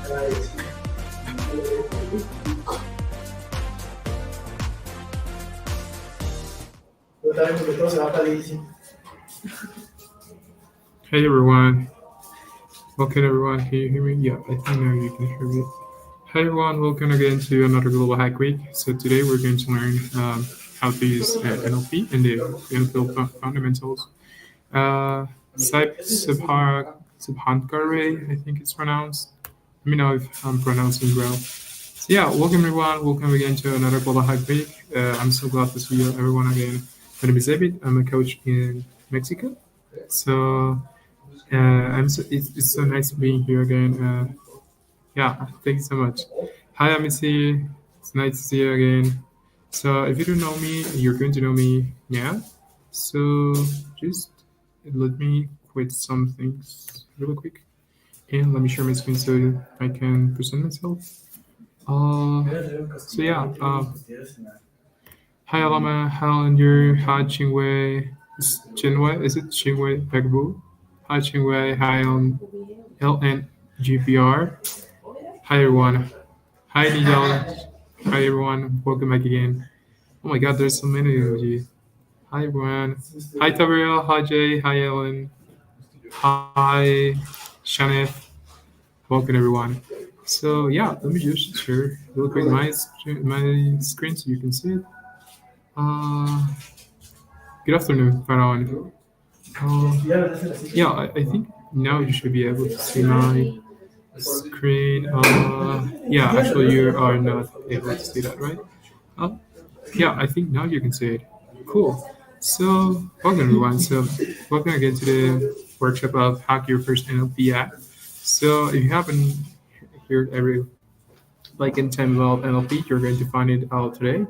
Hey everyone, welcome everyone. Can you hear me? Yeah, I think now you can hear me. Hi everyone, welcome again to another Global Hack Week. So today we're going to learn how to use NLP and the NLP fundamentals. Subhankare, I think it's pronounced. Let me know if I'm pronouncing well. So yeah, welcome everyone. Welcome again to another Global Hack Week. I'm so glad to see you everyone again. My name is David. I'm a coach in Mexico. So it's so nice being here again. Yeah, thank you so much. Hi, Amity. It's nice to see you again. So if you don't know me, you're going to know me now. So just let me quit some things really quick and let me share my screen so I can present myself. So yeah, hi Alama, hi Lander, hi Chingwei, Chinwei, is it Chingwei Pegbu? Hi Chingwei, hi LNGPR. Hi everyone. Hi Nidal. Hi everyone. Welcome back again. Oh my god, there's so many of you. Hi everyone. Hi Tabriel. Hi Jay. Hi Ellen. Hi Shaneth. Welcome everyone. So yeah, let me just share real quick my screen so you can see it. Uh, Good afternoon, everyone. Yeah, I think now you should be able to see my screen. Yeah, actually you are not able to see that, right? Uh, yeah, I think now you can see it. Cool. So, welcome everyone. So, welcome again to the workshop of Hack Your First NLP App. So, if you haven't heard every like in 10 about NLP, you're going to find it out today.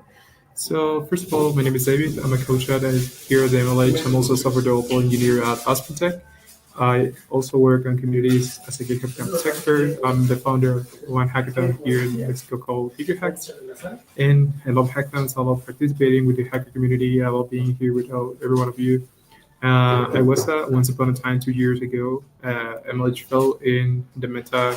So, first of all, my name is David. I'm a coach here at the MLH. I'm also a software developer engineer at Aspentech. I also work on communities as a GitHub campus expert. I'm the founder of one hackathon here in Mexico called GigaHacks. And I love hackathons. I love participating with the hacker community. I love being here with every one of you. I was once upon a time 2 years ago, MLH fell in the Meta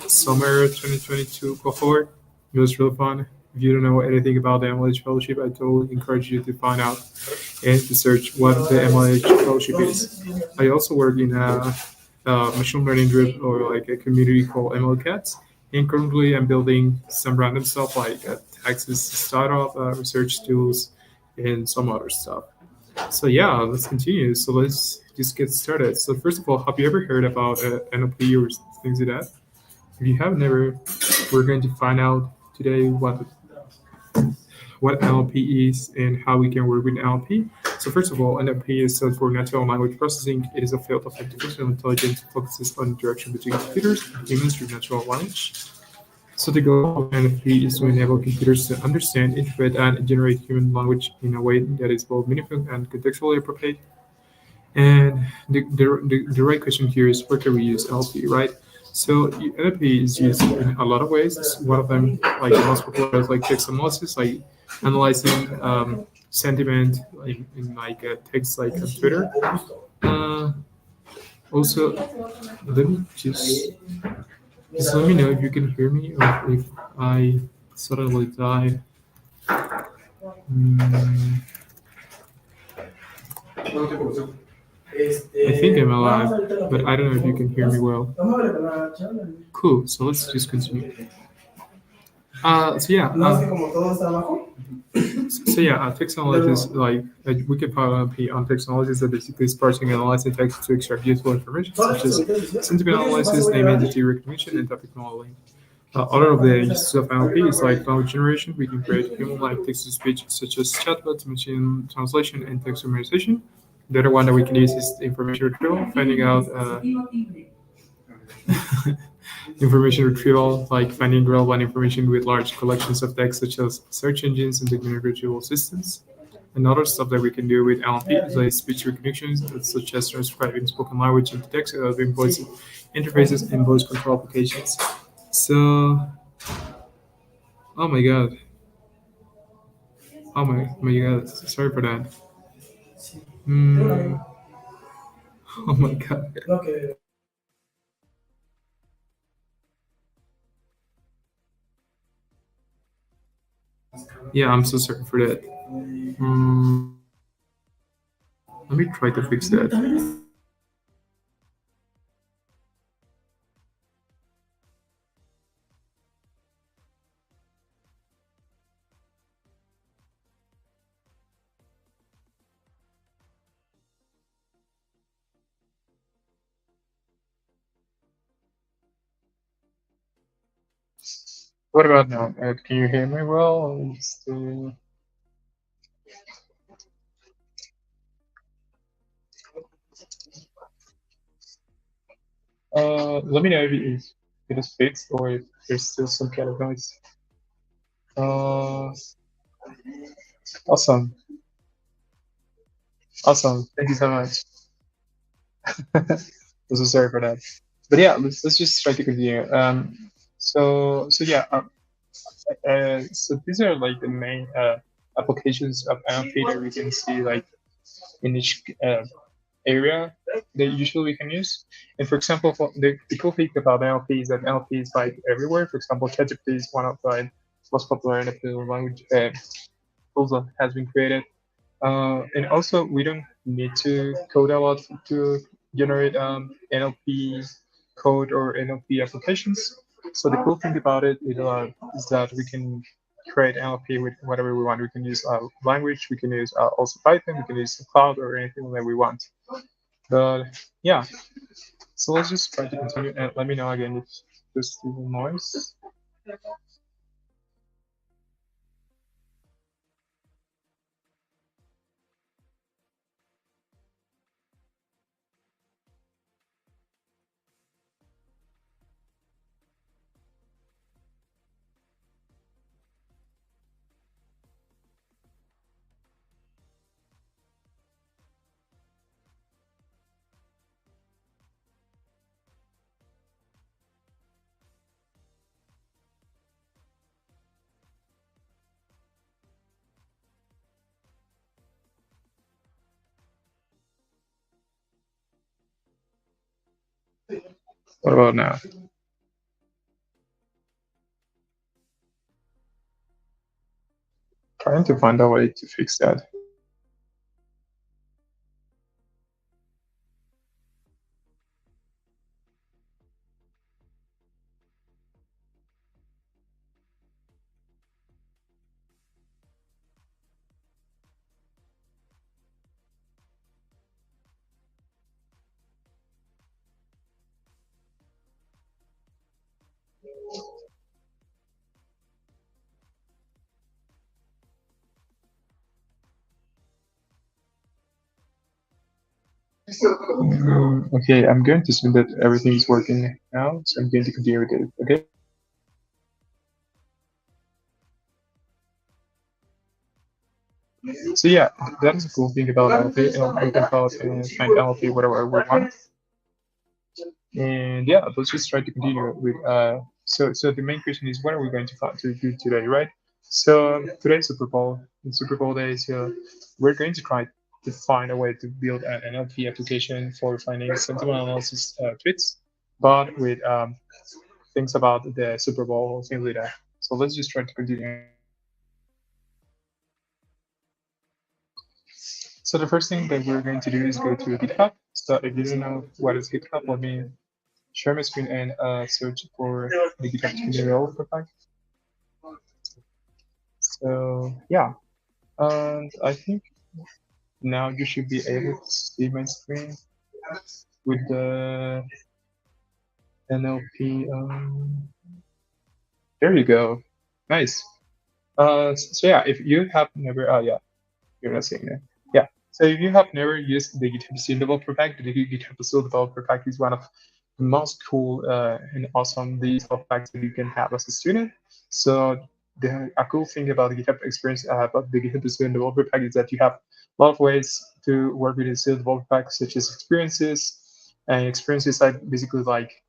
Summer 2022 cohort. It was really fun. If you don't know anything about the MLH Fellowship, I totally encourage you to find out and to search what the MLH Fellowship is. I also work in a machine learning group or like a community called ML Cats. And currently, I'm building some random stuff like Texas startup research tools and some other stuff. So yeah, let's continue. So let's just get started. So first of all, have you ever heard about NLP or things like that? If you have never, we're going to find out today what NLP is and how we can work with NLP. So first of all, NLP is stood for Natural Language Processing. It is a field of artificial intelligence that focuses on interaction between computers and humans through natural language. So the goal of NLP is to enable computers to understand, interpret, and generate human language in a way that is both meaningful and contextually appropriate. And the right question here is where can we use NLP, right? So NLP is used in a lot of ways. One of them, like the most popular, is like text analysis, like analyzing sentiment in like text, like on Twitter. Uh, Also, let me just let me know if you can hear me or if I suddenly die. Mm, I think I'm alive, but I don't know if you can hear me well. Cool. So let's just continue. So yeah. Text analysis like we can probably on text analysis that basically is parsing and analyzing text to extract useful information such as sentiment analysis, name entity recognition, and topic modeling. Other of the uses of NLP is like language generation. We can create human-like text-to-speech such as chatbots, machine translation, and text summarization. The other one that we can use is information retrieval, finding out information retrieval, like finding relevant information with large collections of text, such as search engines and document retrieval systems. Another stuff that we can do with NLP is like speech recognition, such as transcribing spoken language into text, developing voice interfaces, and voice control applications. So, oh my god, oh my god, sorry for that. Mm, oh my god. Yeah, I'm so sorry for that. Let me try to fix that. What about now? Can you hear me well? Let me know if it is fixed or if there's still some kind of noise. Uh, awesome, awesome. Thank you so much. I'm so sorry for that. But yeah, let's just try to continue. So yeah, so these are like the main applications of NLP that we can see like in each area that usually we can use. And for example, the cool thing about NLP is that NLP is like everywhere. For example, ChatGPT is one of the most popular NLP language tools that has been created. And also, we don't need to code a lot to generate NLP code or NLP applications. So the cool thing about it is that we can create NLP with whatever we want. We can use language, we can use also Python, we can use cloud or anything that we want. But yeah, so let's just try to continue and let me know again if there's still noise. What about now? Trying to find a way to fix that. Okay, I'm going to assume that everything is working now, so I'm going to continue with it. Okay. So yeah, that is a cool thing about NLP. We can call it find NLP whatever we want. And yeah, let's just try to continue with so the main question is what are we going to do today, right? So today's Super Bowl, in Super Bowl day, so we're going to try to find a way to build an NLP application for finding sentiment analysis tweets, but with things about the Super Bowl, things like that. So let's just try to continue. So the first thing that we're going to do is go to GitHub. So if you don't know what is GitHub, let me share my screen and search for the GitHub tutorial profile. So yeah, and I think now you should be able to see my screen with the NLP. There you go. Nice. So yeah, if you have never, yeah, you're not seeing it. Yeah. So if you have never used the GitHub Skill Developer Pack, the GitHub Skill Developer Pack is one of the most cool and awesome digital packs that you can have as a student. So a cool thing about the GitHub experience, about the GitHub Skill Developer Pack is that you have a lot of ways to work with the Skill Developer Pack, such as experiences. And experiences are basically like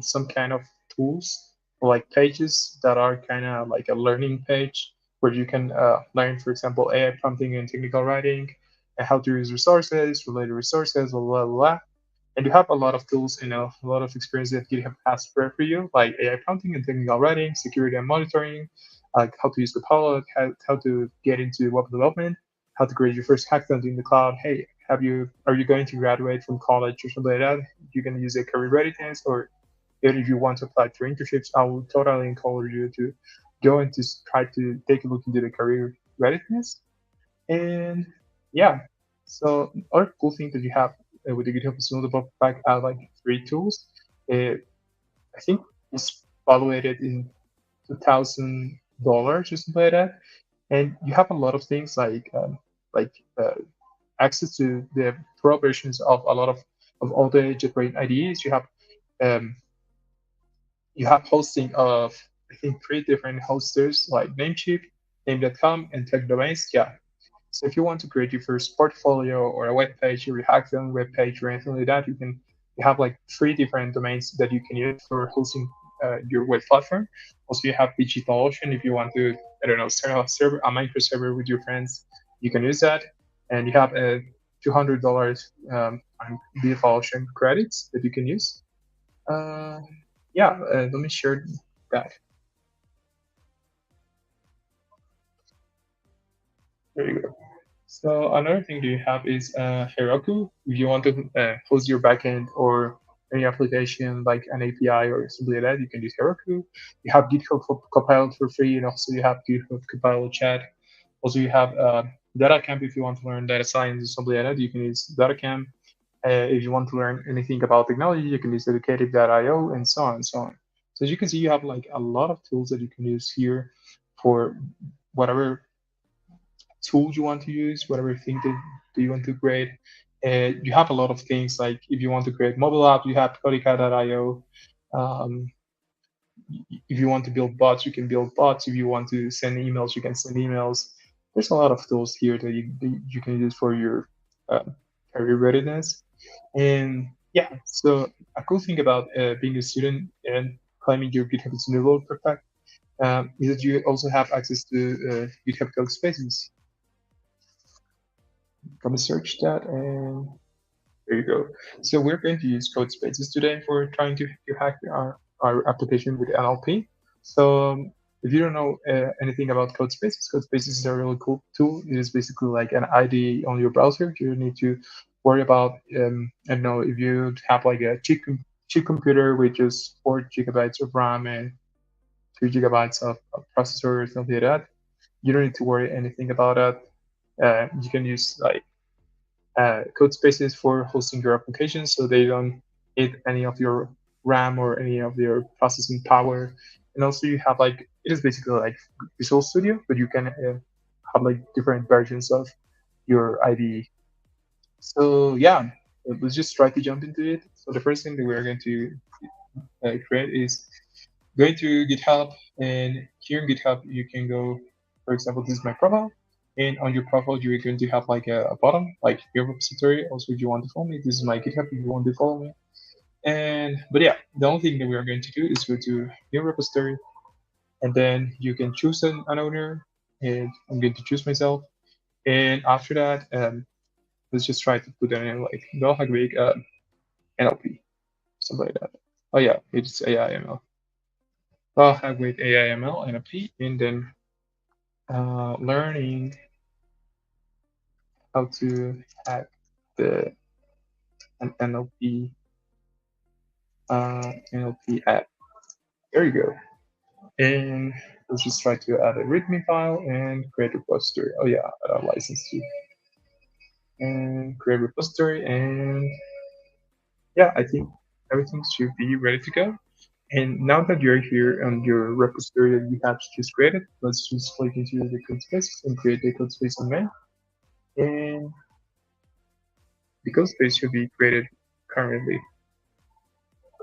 some kind of tools, like pages that are kind of like a learning page where you can learn, for example, AI prompting and technical writing, and how to use resources, related resources, blah, blah, blah. And you have a lot of tools, a lot of experience that GitHub has prepared for you, like AI prompting and technical writing, security and monitoring, like how to use Copilot, how to get into web development, how to create your first hackathon in the cloud. Hey, are you going to graduate from college or something like that? You're going to use a career readiness, or if you want to apply for internships, I will totally encourage you to go and to try to take a look into the career readiness. And yeah, so other cool thing that you have with the GitHub is multiple pack are like free tools. Uh, I think it's valuated in $2,000 or something like that, and you have a lot of things like access to the pro versions of a lot of all the JetBrains IDEs. Um, you have hosting of I think three different hosters like Namecheap, Name.com, and Tech Domains. Yeah. So if you want to create your first portfolio or a web page, or a hackathon web page or anything like that, you have like three different domains that you can use for hosting your web platform. Also, you have DigitalOcean if you want to, I don't know, start a micro server with your friends, you can use that. And you have a $200 on DigitalOcean credits that you can use. Uh, yeah, let me share that. There you go. So another thing that you have is Heroku. If you want to host your backend or any application like an API or something like that, you can use Heroku. You have GitHub Copilot for free, and also you have GitHub Copilot Chat. Also, you have DataCamp if you want to learn data science or something like that. You can use DataCamp. If you want to learn anything about technology, you can use Educative.io and so on and so on. So as you can see, you have like a lot of tools that you can use here for whatever tool you want to use, whatever thing that you want to create. You have a lot of things like if you want to create mobile app, you have Codica.io. Um, if you want to build bots, you can build bots. If you want to send emails, you can send emails. There's a lot of tools here that you can use for your uh, career readiness. And yeah, so a cool thing about being a student and climbing your GitHub Developer Pack is that you also have access to GitHub Code Spaces. Come search that, and there you go. So we're going to use code spaces today for trying to hack our application with NLP. So if you don't know anything about code spaces is a really cool tool. It is basically like an IDE on your browser. You don't need to worry about, I don't know, if you have like a cheap computer with just 4 GB of RAM and 3 GB of processor or something like that. You don't need to worry anything about that. You can use like code spaces for hosting your application so they don't eat any of your RAM or any of your processing power. And also you have like, it is basically like Visual Studio, but you can have like different versions of your IDE. So yeah, let's just try to jump into it. So the first thing that we're going to create is going to GitHub, and here in GitHub you can go, for example, this is my profile, and on your profile you're going to have like a button like your repository. Also, if you want to follow me, this is my GitHub if you want to follow me. And but yeah, the only thing that we are going to do is go to your repository, and then you can choose an owner, and I'm going to choose myself. And after that, let's just try to put in like no Hagwig NLP, something like that. Oh yeah, it's AIML. Well, Hagwig AIML NLP, and then learning how to hack the an NLP app. There you go. And let's just try to add a README file and create a repository. Oh yeah, add a license too. And create a repository, and yeah, I think everything should be ready to go. And now that you're here on your repository that you have just created, let's just click into the code space and create the code space on main. And the code space should be created currently.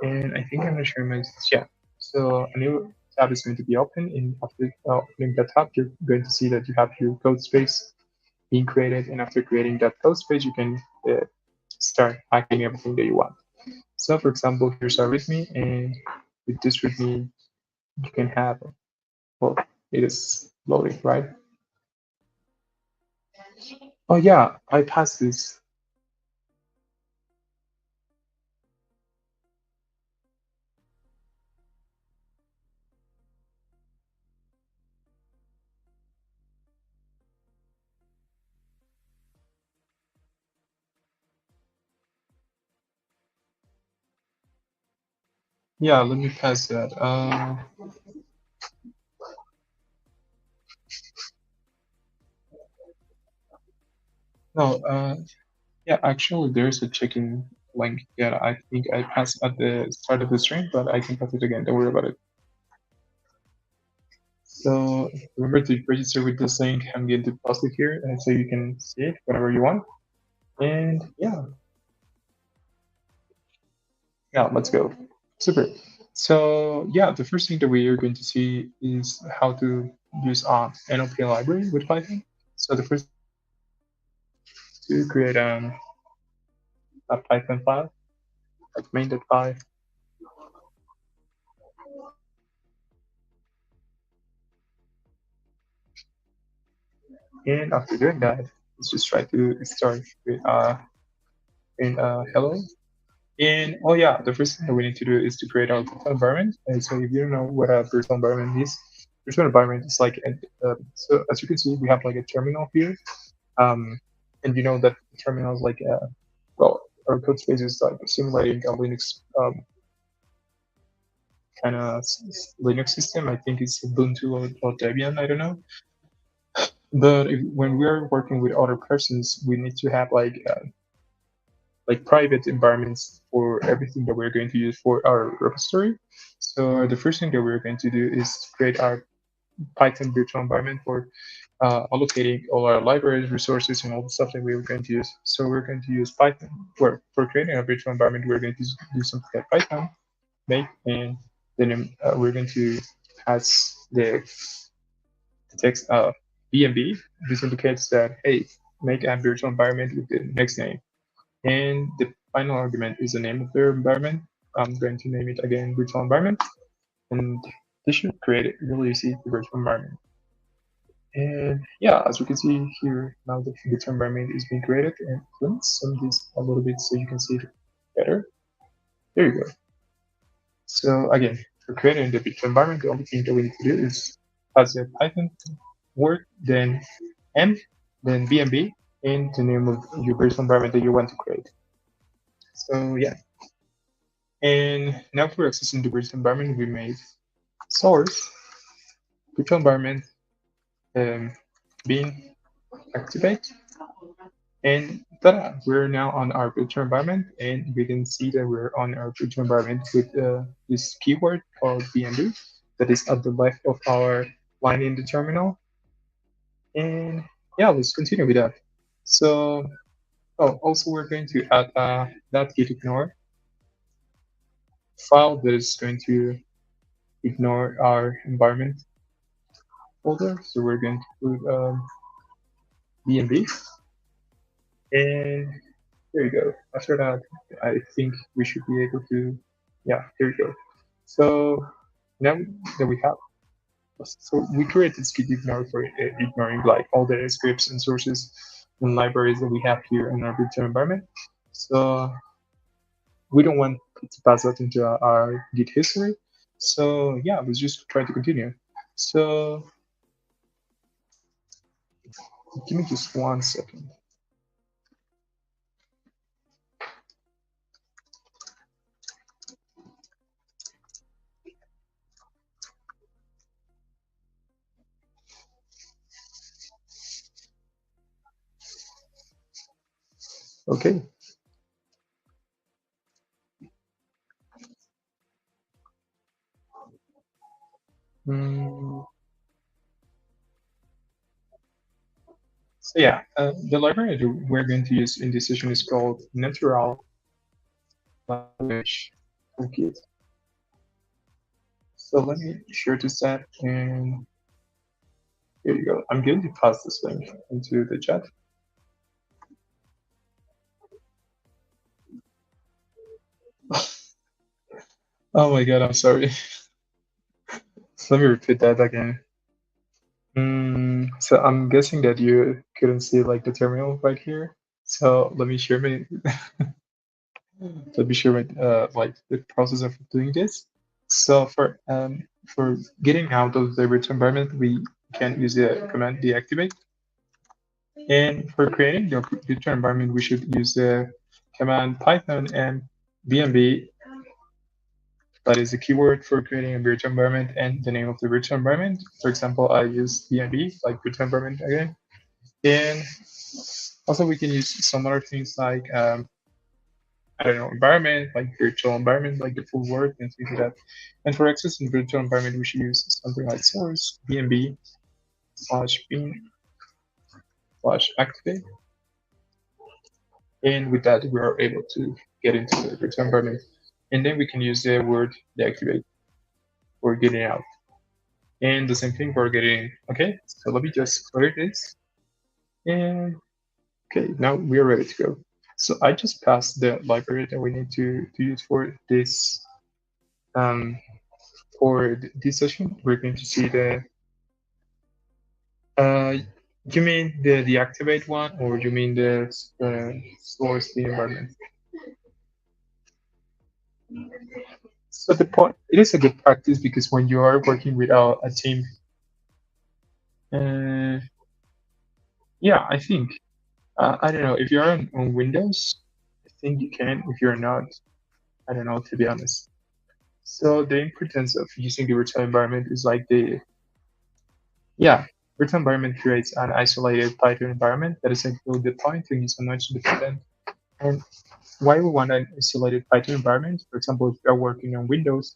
And I think I'm going to share my, yeah. So a new tab is going to be open, and after opening that tab, you're going to see that you have your code space being created. And after creating that code space, you can start hacking everything that you want. So for example, here's our README, and with this README, you can have, well, it is loading, right? Oh yeah, I passed this. Yeah, let me pass that. No, yeah, actually, there's a chicken link that I think I passed at the start of the stream, but I can pass it again. Don't worry about it. So remember to register with this link. I'm going to post it here, and so you can see it whenever you want. And yeah, let's go. Super. So yeah, the first thing that we are going to see is how to use NLP library with Python. So the first to create a Python file, like main.py, and after doing that, let's just try to start with hello. And oh yeah, the first thing that we need to do is to create our virtual environment. And so if you don't know what a virtual environment is, virtual environment is like so as you can see, we have like a terminal here. And you know that terminal is like well, our code space is like simulating a Linux kind of Linux system. I think it's Ubuntu or Debian. I don't know. But when we're working with other persons, we need to have like private environments for everything that we're going to use for our repository. So the first thing that we're going to do is create our Python virtual environment for allocating all our libraries, resources, and all the stuff that we're going to use. So we're going to use Python. Where for creating a virtual environment, we're going to do something like Python make, and then we're going to pass the text BNB. This indicates that hey, make a virtual environment with the next name. And the final argument is the name of the environment. I'm going to name it again virtual environment. And this should create a really easy virtual environment. And yeah, as you can see here, now the virtual environment is being created. And let me zoom this a little bit so you can see it better. There you go. So again, for creating the virtual environment, the only thing that we need to do is pass a Python word, then M, then BNB, and the name of your virtual environment that you want to create. So yeah, and now for accessing the virtual environment, we made source, virtual environment, um, being activate, and ta-da, we're now on our virtual environment, and we can see that we're on our virtual environment with this keyword called BNB that is at the left of our line in the terminal. And yeah, let's continue with that. So, oh, also we're going to add that git ignore file that is going to ignore our environment folder. So we're going to put BNB, and there you go. After that, I think we should be able to, yeah, there you go. So now that we have, so we created skid ignore for ignoring like all the scripts and sources and libraries that we have here in our virtual environment. So we don't want to pass that into our Git history. So yeah, let's just try to continue. So give me just 1 second. Okay. Mm, so yeah, the library that we're going to use in this session is called Natural Language Toolkit. So let me share this app, and here you go. I'm going to pass this link into the chat. Oh my god, I'm sorry. So let me repeat that again. So I'm guessing that you couldn't see like the terminal right here. So let me share my like the process of doing this. So for getting out of the virtual environment, we can use the command deactivate. And for creating the virtual environment, we should use the command python and bnb that is a keyword for creating a virtual environment and the name of the virtual environment. For example, I use DNB, like virtual environment again. And also we can use some other things like, I don't know, environment, like virtual environment, like the full word and things like that. And for accessing virtual environment, we should use something like source, DNB, slash bin, slash activate. And with that, we are able to get into the virtual environment. And then we can use the word deactivate for getting out. And the same thing for getting in. Okay, so let me just clear this. And okay, now we are ready to go. So I just passed the library that we need to use um, for this session. We're going to see the, uh, you mean the deactivate one, or you mean the source the environment? So the point, it is a good practice because when you are working with a team, uh, yeah, I think, I don't know, if you're on Windows, I think you can. If you're not, I don't know, to be honest. So the importance of using the virtual environment is like yeah, virtual environment creates an isolated Python environment that is actually deployed to use a much dependent. And why we want an isolated Python environment? For example, if you're working on Windows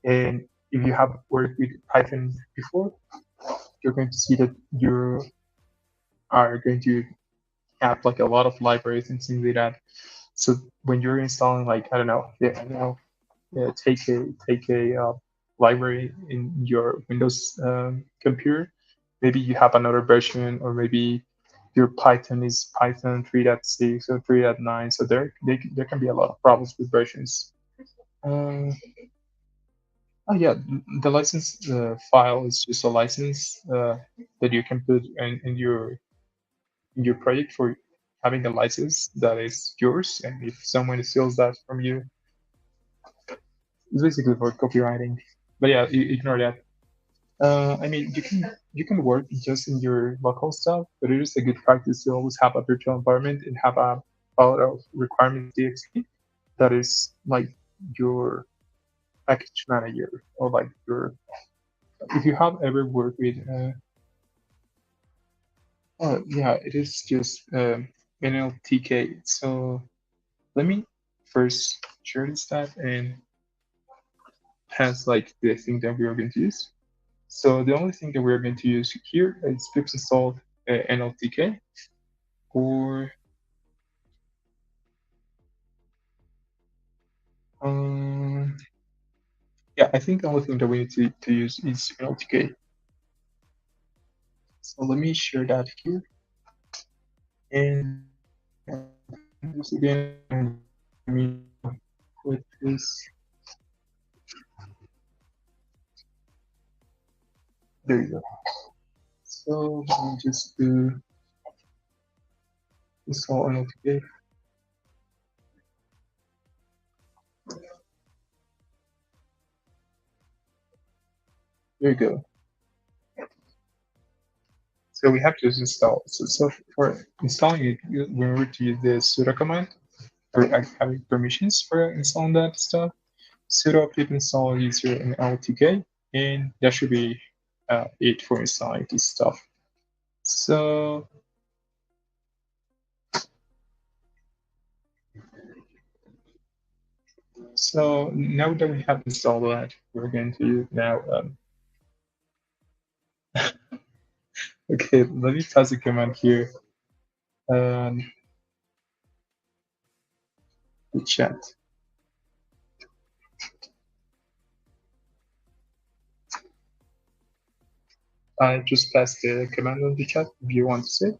and if you have worked with Python before, you're going to see that you are going to have like a lot of libraries and things like that. So when you're installing, like, I don't know, yeah, I don't know, take a library in your Windows computer. Maybe you have another version, or maybe your Python is Python 3.6 or 3.9. So there can be a lot of problems with versions. Uh, oh yeah, the license file is just a license that you can put in your project for having a license that is yours, and if someone steals that from you, it's basically for copywriting. But yeah, ignore that. I mean, you can work just in your local stuff, but it is a good practice to always have a virtual environment and have a file of requirements.txt that is like your package manager, or like your, if you have ever worked with oh yeah, it is just NLTK. So let me first share this stuff and pass like the thing that we are going to use. So the only thing that we're going to use here is pip install NLTK, or um, yeah, I think the only thing that we need to use is NLTK. So let me share that here, and this again, and let me put this. There you go. So let me just do install NLTK. There you go. So we have to just install. So for installing it, we need to use the sudo command for having permissions for installing that stuff. Sudo pip install user and LTK, and that should be it for installing this stuff. So now that we have installed that, we're going to now okay, let me pass a command here. Um, the chat. I just passed the command on the chat if you want to say.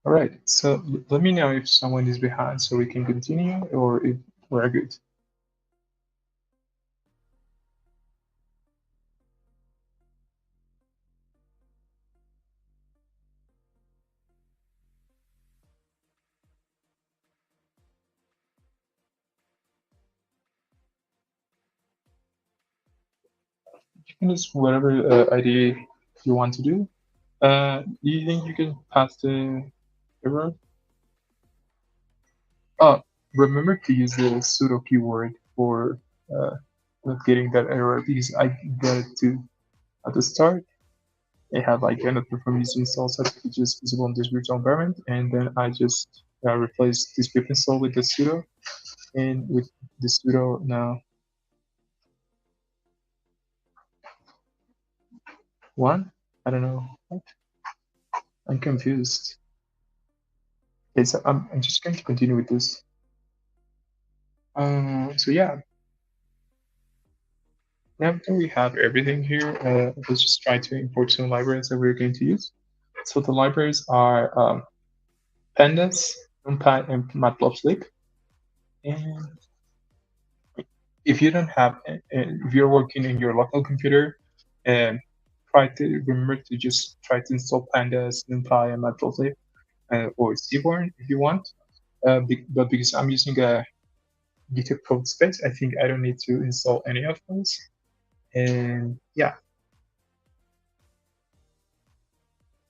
All right, so let me know if someone is behind so we can continue, or if Very good. You can just whatever idea you want to do. Do you think you can pass the error? Oh, remember to use the pseudo keyword for uh, not getting that error because I got it too at the start. I had like cannot perform using install such packages visible in this virtual environment, and then I just replaced this pip install with the sudo, and with the sudo now one. I don't know. I'm confused. Okay, so I'm just going to continue with this. So yeah, now that we have everything here, let's just try to import some libraries that we're going to use. So the libraries are pandas, NumPy, and matplotlib. And if you don't have, if you're working in your local computer, and try to remember to just try to install pandas, NumPy, and matplotlib, or Seaborn if you want. But because I'm using a GitHub code space, I think I don't need to install any of those. And yeah,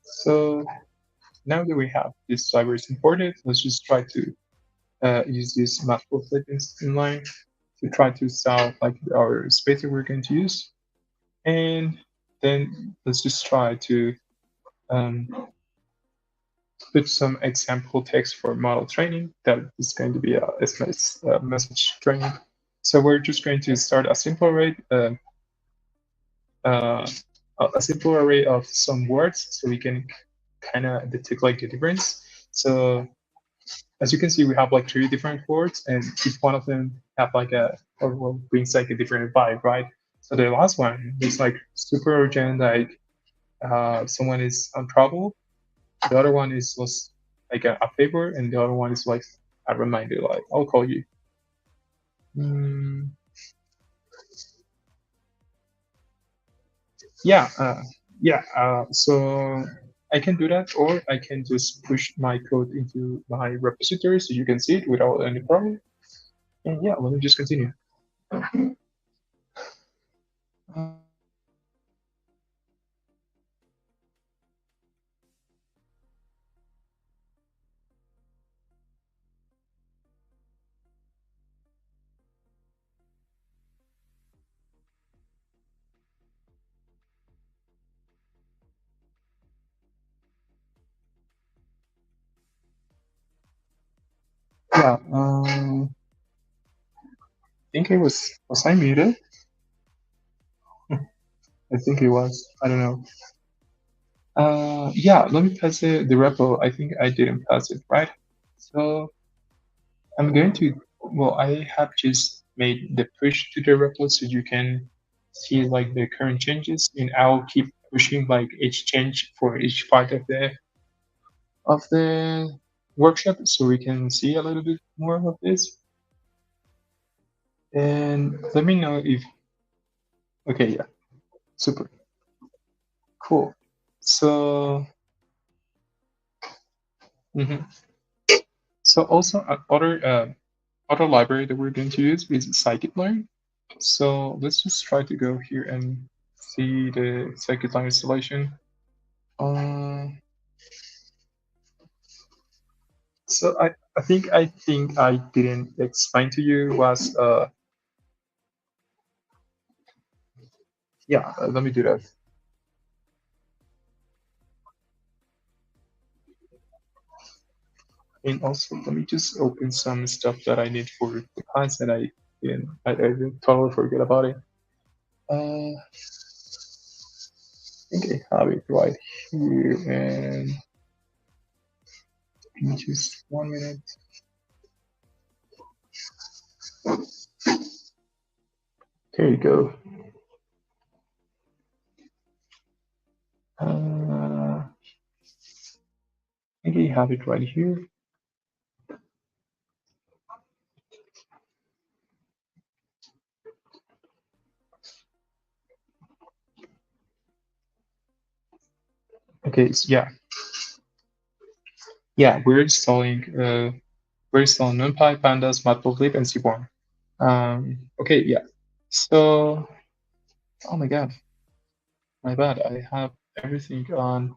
so now that we have these libraries imported, let's just try to use this matplotlib inline to try to solve like our space that we're going to use. And then let's just try to um, put some example text for model training that is going to be a SMS message training. So we're just going to start a simple array, uh, a simple array of some words, so we can kind of detect like the difference. So as you can see, we have like three different words, and each one of them have like a or well, brings like a different vibe, right? So the last one is like super urgent, like someone is on trouble. The other one is just like a favor, and the other one is like a reminder, like I'll call you. Mm, yeah, yeah. So I can do that, or I can just push my code into my repository so you can see it without any problem. And yeah, let me just continue. Yeah, I think it was I muted? I think it was. I don't know. Yeah, let me pass the repo. I think I didn't pass it, right? So I'm going to, well, I have just made the push to the repo so you can see like the current changes, and I'll keep pushing like each change for each part of the workshop so we can see a little bit more of this. And let me know if, okay, yeah, super cool. So, mhm. So also other library that we're going to use is scikit-learn. So let's just try to go here and see the scikit-learn installation. Uh, so I think I didn't explain to you was yeah, let me do that. And also let me just open some stuff that I need for the class and I didn't totally forget about it. I think I have it right here, and give me just 1 minute. There you go. I think I have it right here. Okay, so yeah, we're installing NumPy, Pandas, Matplotlib, and Seaborn. Okay, yeah. So, oh my God, my bad. I have everything on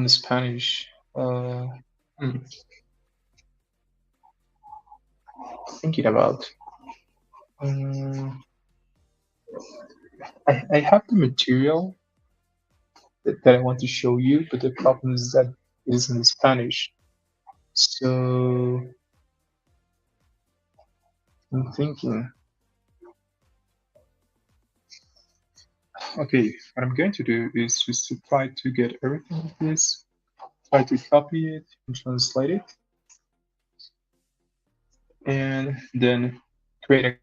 Spanish. Hmm, thinking about. Um, I have the material that I want to show you, but the problem is that it is in Spanish. So I'm thinking, okay, what I'm going to do is just to try to get everything of this, try to copy it and translate it, and then create a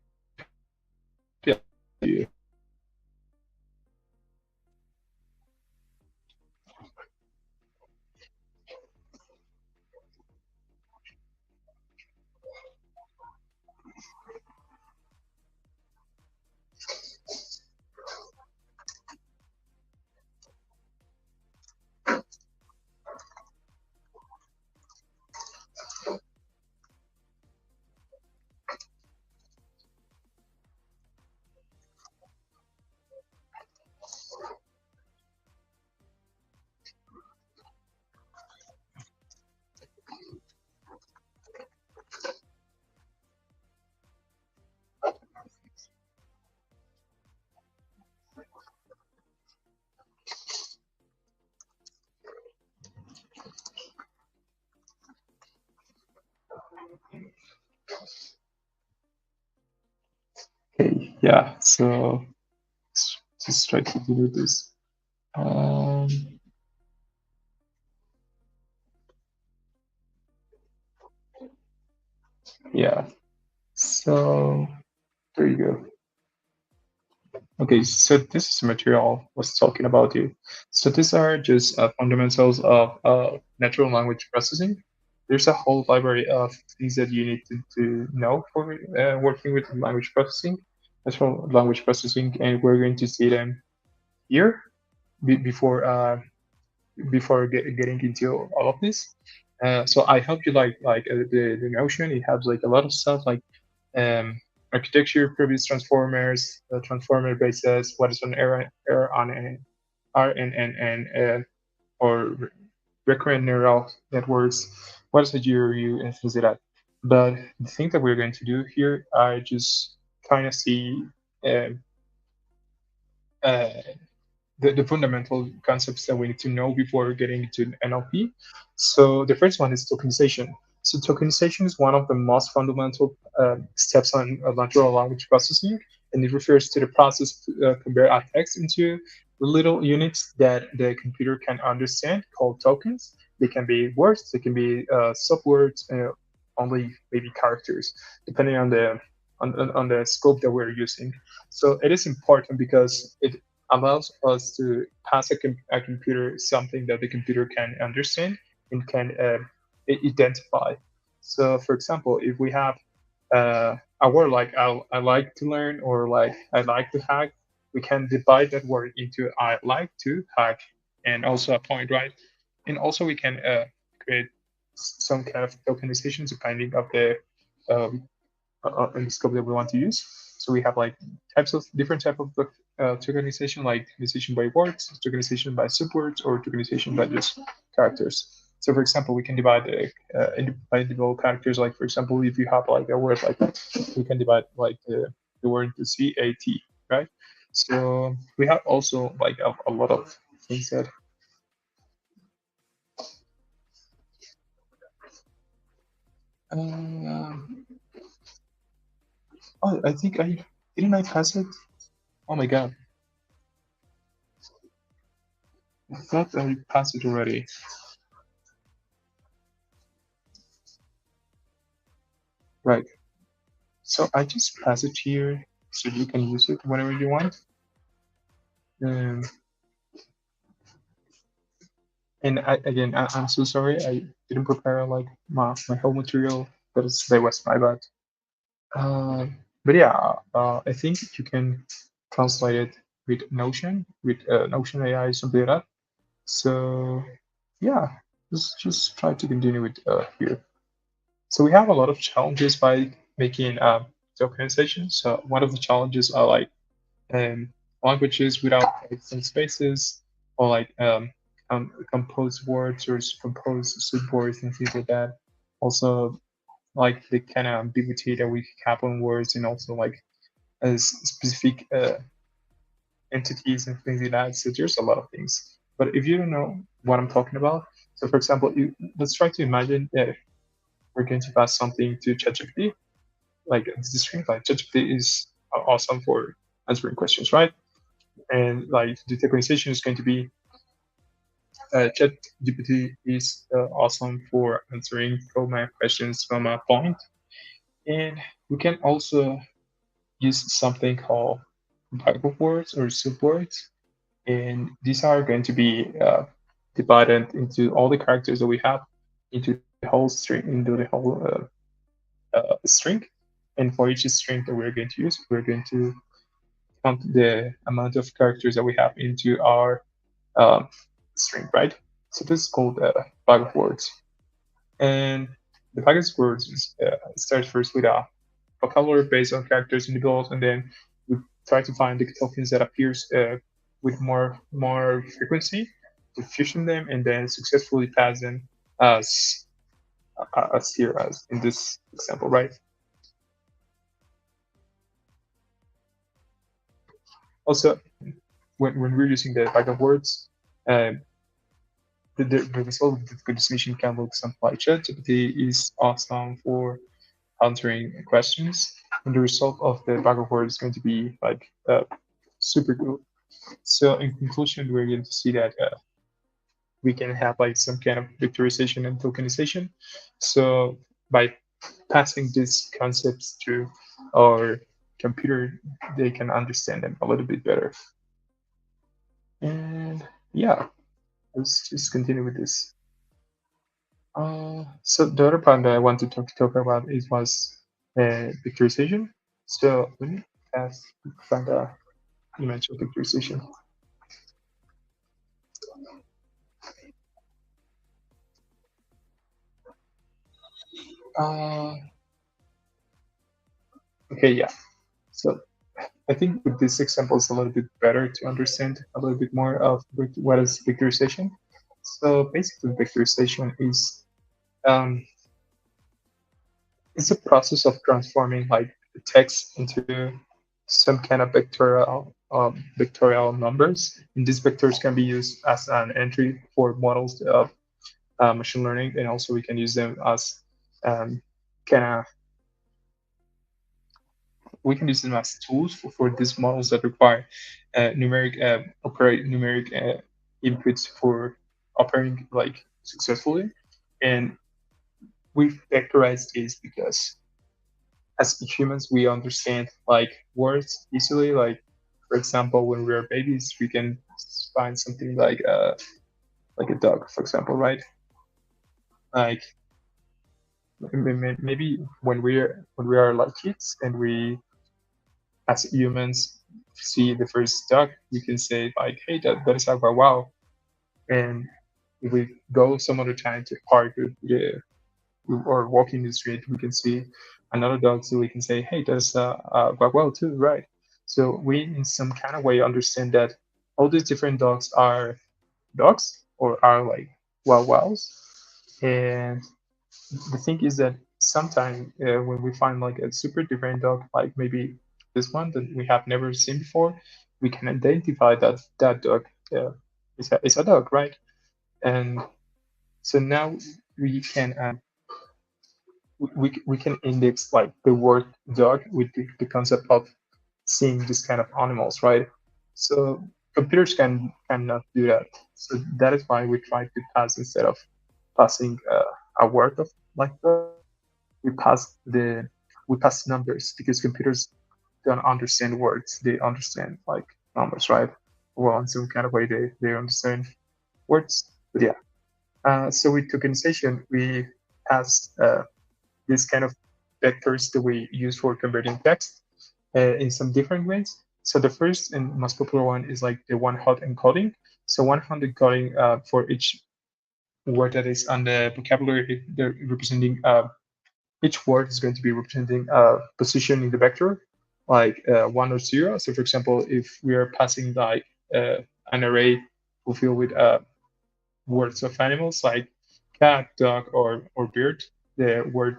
Okay, yeah, so just try to do this. Um, yeah, so there you go. Okay, so this is the material I was talking about you. So these are just fundamentals of natural language processing. There's a whole library of things that you need to know for working with language processing, natural language processing, and we're going to see them here before getting into all of this. So I hope you like the notion. It has like a lot of stuff like um, architecture, previous transformers, transformer bases, what is an error on an RNN or recurrent neural networks, what is a GRU and things like that. But the thing that we're going to do here, I just kind of see um, uh, the fundamental concepts that we need to know before getting into NLP. So the first one is tokenization. So tokenization is one of the most fundamental steps on natural language processing, and it refers to the process to convert a text into little units that the computer can understand, called tokens. They can be words, they can be subwords, only maybe characters, depending on the scope that we're using. So it is important because it allows us to pass a computer something that the computer can understand and can identify. So, for example, if we have a word like I like to learn or like I like to hack, we can divide that word into I like to hack and also a point, right? And also we can create some kind of tokenization depending of the um, in the scope that we want to use. So we have like types of different type of tokenization, like tokenization by words, tokenization by subwords, or tokenization by just characters. So for example, we can divide by individual characters. Like for example, if you have like a word like that, we can divide like the word into CAT, right? So we have also like a lot of things that. Um, oh, I think I didn't I pass it. Oh my god, I thought I passed it already. Right. So I just pass it here so you can use it whenever you want. Um, and I'm so sorry I didn't prepare like my whole material. That was my bad. Uh, but yeah, I think you can. translated with Notion, with Notion AI, something like that. So yeah, just try to continue with here. So we have a lot of challenges by making tokenization. So one of the challenges are like um, languages without like, some spaces, or like composed words or composed subwords and things like that. Also, like the kind of ambiguity that we have on words, and also like as specific entities and things like that. So there's a lot of things. But if you don't know what I'm talking about, so for example, let's try to imagine that we're going to pass something to ChatGPT, like this screen, like ChatGPT is awesome for answering questions, right? And like the tokenization is going to be ChatGPT is awesome for answering command questions from a point, and we can also use something called Bible words or subwords, and these are going to be divided into all the characters that we have into the whole string, into the whole string. And for each string that we're going to use, we're going to count the amount of characters that we have into our um, string, right? So this is called bag of words. And the bag of words starts first with a vocabulary based on characters in the build, and then we try to find the tokens that appears with more frequency to fusion them, and then successfully pass them as as here as in this example, right? Also, when we're using the bag of words, um, the result of the conversation can look something like ChatGPT is awesome for answering questions, and the result of the bag of words is going to be like super good. So in conclusion, we're going to see that we can have like some kind of vectorization and tokenization. So by passing these concepts to our computer, they can understand them a little bit better. And yeah, let's just continue with this. So the other part that I want to talk about is was vectorization. So let me ask, find a image of vectorization. Uh, okay, yeah. So I think with this example, it's a little bit better to understand a little bit more of what is vectorization. So basically, vectorization is um, it's a process of transforming like the text into some kind of vectorial numbers. And these vectors can be used as an entry for models of machine learning, and also we can use them as um, kind of we can use them as tools for these models that require operate numeric inputs for operating like successfully. And we vectorize this because as humans we understand like words easily. Like for example, when we're babies, we can find something like a dog, for example, right? Like maybe when we are like kids and we as humans see the first dog, we can say like, "Hey, that is a wow wow." And if we go some other time to park or walking the street, we can see another dog, so we can say, "Hey, that's a wow wow too, right?" So we, in some kind of way, understand that all these different dogs are dogs or are like wow wows. And the thing is that sometimes when we find like a super different dog, like maybe this one that we have never seen before, we can identify that that dog is a dog, right? And so now we can we can index like the word dog with the concept of seeing this kind of animals, right? So computers cannot do that. So that is why we try to pass, instead of passing a word of like dog, we pass we pass numbers, because computers don't understand words, they understand like numbers, right? Well, in some kind of way they understand words, but yeah. So with tokenization we pass this kind of vectors that we use for converting text in some different ways. So the first and most popular one is like the one hot encoding. So one hot encoding for each word that is on the vocabulary, they're representing each word is going to be representing a position in the vector, like 1 or 0. So for example, if we are passing like uh, an array fulfilled with words of animals like cat, dog, or bird, the word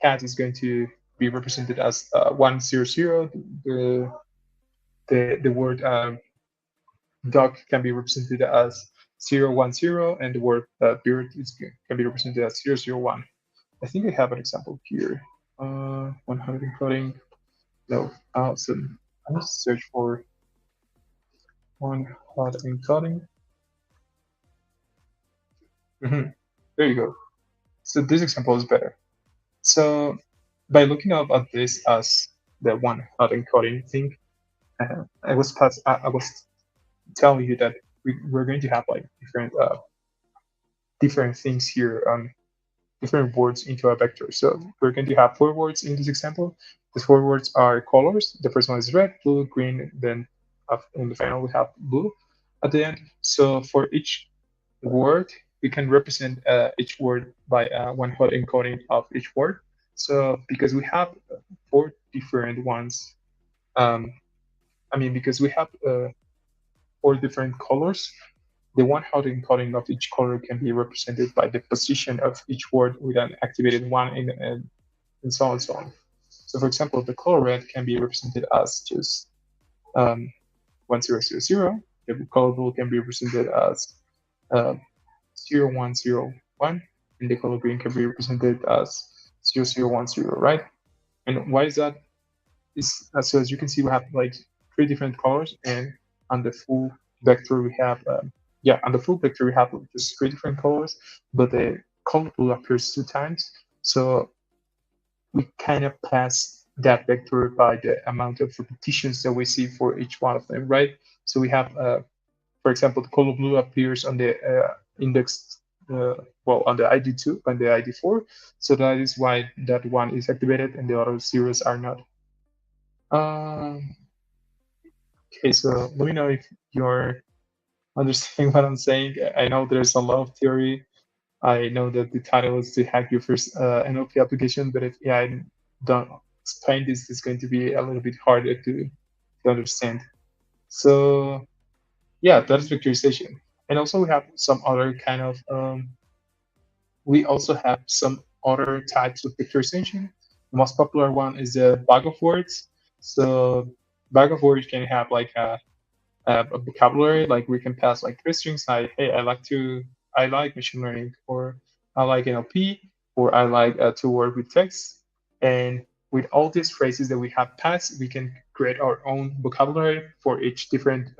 cat is going to be represented as 100. The word dog can be represented as 010, and the word bird can be represented as 001. I think I have an example here. 100 encoding. No, awesome. I need to search for 100 encoding. There you go. So this example is better. So by looking up at this as the 100 encoding thing, I was telling you that we're going to have like different things here on different words into a vector. So we're going to have 4 words in this example. The 4 words are colors. The first one is red, blue, green. Then in the final we have blue at the end. So for each word, we can represent each word by one hot encoding of each word. So because we have 4 different ones, um, because we have 4 different colors, the one hot encoding of each color can be represented by the position of each word with an activated one and so on and so on. So for example, the color red can be represented as just 1000. The color blue can be represented as 0101, and the color green can be represented as 0010, right? And why is that? Is so as you can see, we have like 3 different colors, and on the full vector we have on the full vector we have just 3 different colors, but the color blue appears 2 times. So we kind of pass that vector by the amount of repetitions that we see for each one of them, right? So we have, for example, the color blue appears on the index, on the ID2, on the ID4. So that is why that one is activated and the other zeros are not. Okay, so let me know if you're understanding what I'm saying. I know there's a lot of theory. I know that the title is to hack your first NLP application, but if I don't explain this, it's going to be a little bit harder to understand. So yeah, that's vectorization. And also we have some other kind of we also have some other types of vectorization. The most popular one is the bag of words. So bag of words can have like a vocabulary, like we can pass like 3 strings like, hey, I like machine learning, or I like NLP, or I like to work with text. And with all these phrases that we have passed, we can create our own vocabulary for each different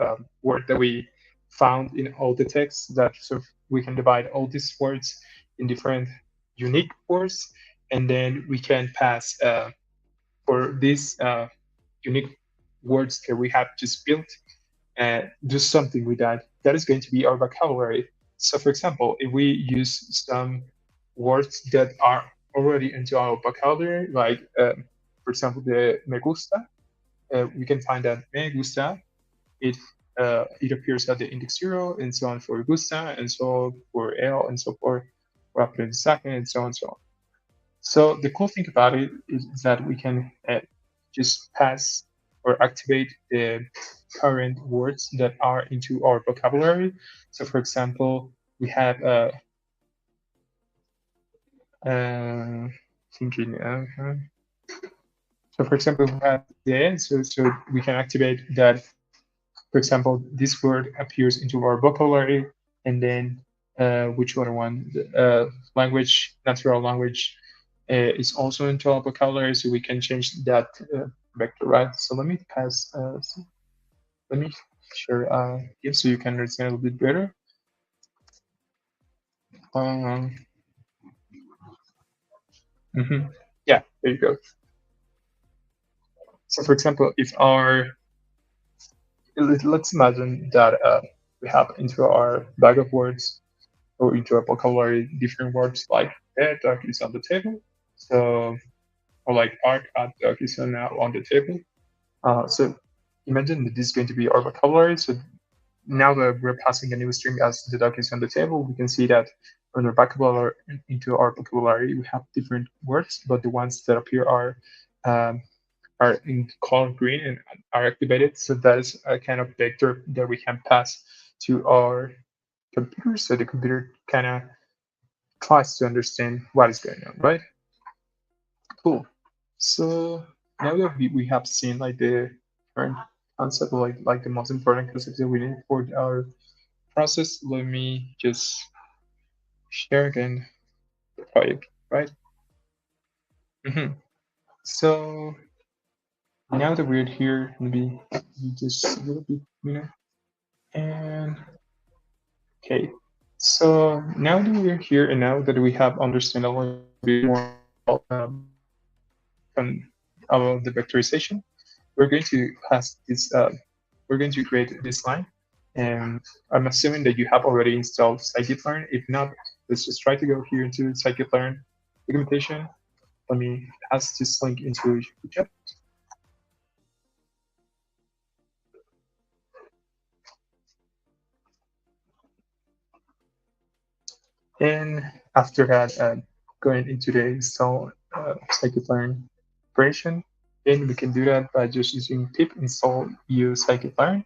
word that we found in all the texts. That so we can divide all these words in different unique words, and then we can pass for these unique words that we have just built and do something with that. That is going to be our vocabulary. So, for example, if we use some words that are already into our vocabulary, like, for example, the me gusta, we can find that me gusta, it appears at the index 0, and so on for gusta, and so for L, and so for aprendizaje, and so on and so on. So the cool thing about it is that we can just pass or activate the current words that are into our vocabulary. So for example, we have thinking. So for example, we have the so we can activate that. For example, this word appears into our vocabulary, and then which other one? Language, natural language is also into our vocabulary, so we can change that vector, right? So let me pass. Let me share here so you can understand a little bit better. Um, Yeah, there you go. So for example, if let's imagine that we have into our bag of words or into our vocabulary different words like dog is on the table. So or like park at dog is on the table. So imagine that this is going to be our vocabulary. So now that we're passing a new string as the doc is on the table, we can see that on our vocabulary into our vocabulary we have different words, but the ones that appear um, are in color green and are activated. So that is a kind of vector that we can pass to our computer. So the computer kind of tries to understand what is going on, right? Cool. So now that we have seen like the current concept, like the most important concept that we need for our process, let me just share again the project, right? hmm So now that we're here, maybe we just a little bit, and okay. So now that we're here, and now that we have understood a little bit more um, about the vectorization, we're going to pass this. We're going to create this line, and I'm assuming that you have already installed scikit-learn. If not, let's just try to go here into scikit-learn documentation. Let me pass this link into the chat. And after that, going into the install scikit-learn operation, then we can do that by just using pip install u scikit-learn.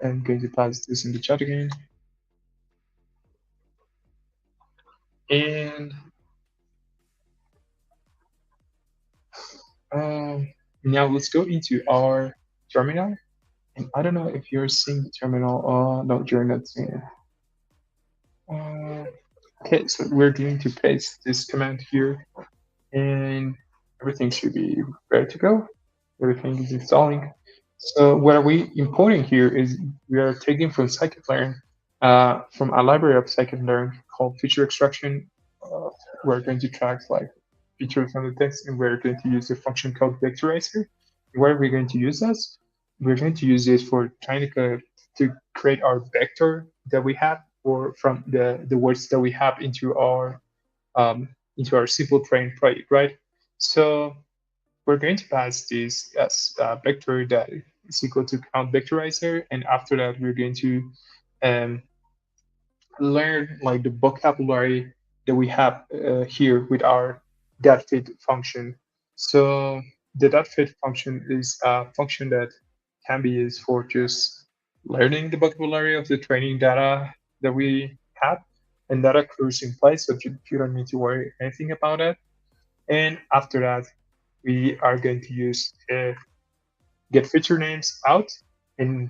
I'm going to pass this in the chat again. And um, now let's go into our terminal. And I don't know if you're seeing the terminal. No, you're not seeing it. Okay, so we're going to paste this command here, and everything should be ready to go. Everything is installing. So what are we importing here is we are taking from scikit-learn, from a library of scikit-learn called feature extraction. Uh, we're going to track like features from the text, and we're going to use the function called vectorizer. What are we going to use this? We're going to use this for trying to create our vector that we have, or from the words that we have into our simple train project, right? So we're going to pass this as a vector that is equal to count vectorizer, and after that we're going to um, learn like the vocabulary that we have here with our dot fit function. So the dot fit function is a function that can be used for just learning the vocabulary of the training data that we have, and that occurs in place, so you don't need to worry anything about it. And after that, we are going to use get feature names out, and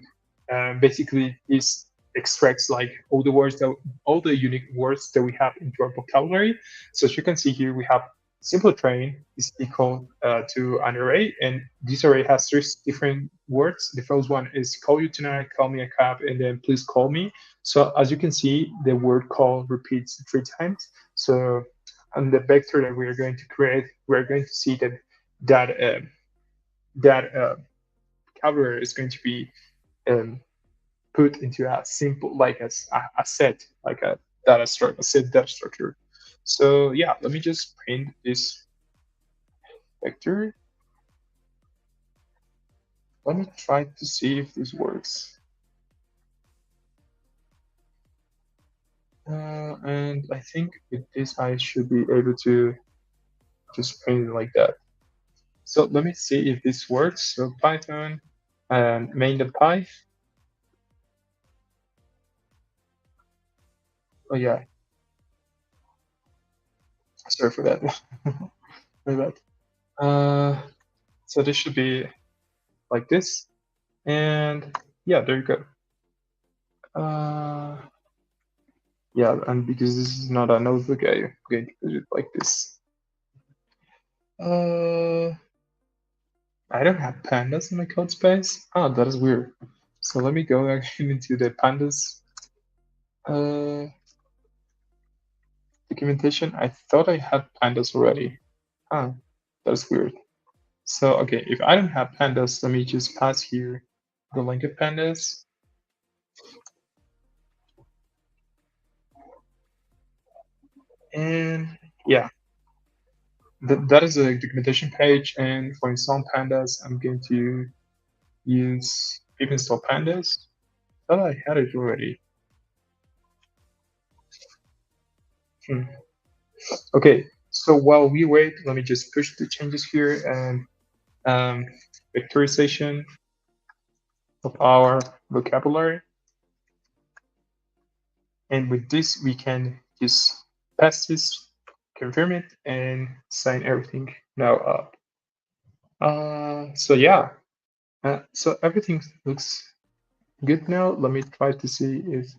basically this extracts like all the unique words that we have into our vocabulary. So as you can see here, we have simple train is equal to an array, and this array has three different words. The first one is call you tonight, call me a cab, and then please call me. So as you can see, the word call repeats three times. So on the vector that we are going to create, we're going to see that uh, that vocabulary is going to be um, put into a simple, like a set, like a data structure, a set data structure. So yeah, let me just print this vector. Let me try to see if this works. And I think with this, I should be able to just print it like that. So let me see if this works. So Python main.py. Oh yeah, sorry for that. My bad. So this should be like this, and yeah, there you go. Uh, yeah, and because this is not a notebook, I'm going to put it like this. I don't have pandas in my code space. Oh, that is weird. So let me go again into the pandas uh, documentation. I thought I had pandas already. Ah, that's weird. So, okay, if I don't have pandas, let me just pass here the link of pandas. And yeah, that is a documentation page. And for install pandas, I'm going to use pip install pandas. Thought I had it already. Hmm. Okay, so while we wait, let me just push the changes here and vectorization of our vocabulary. And with this, we can just pass this, confirm it, and sign everything now up. So yeah, so everything looks good now. Let me try to see if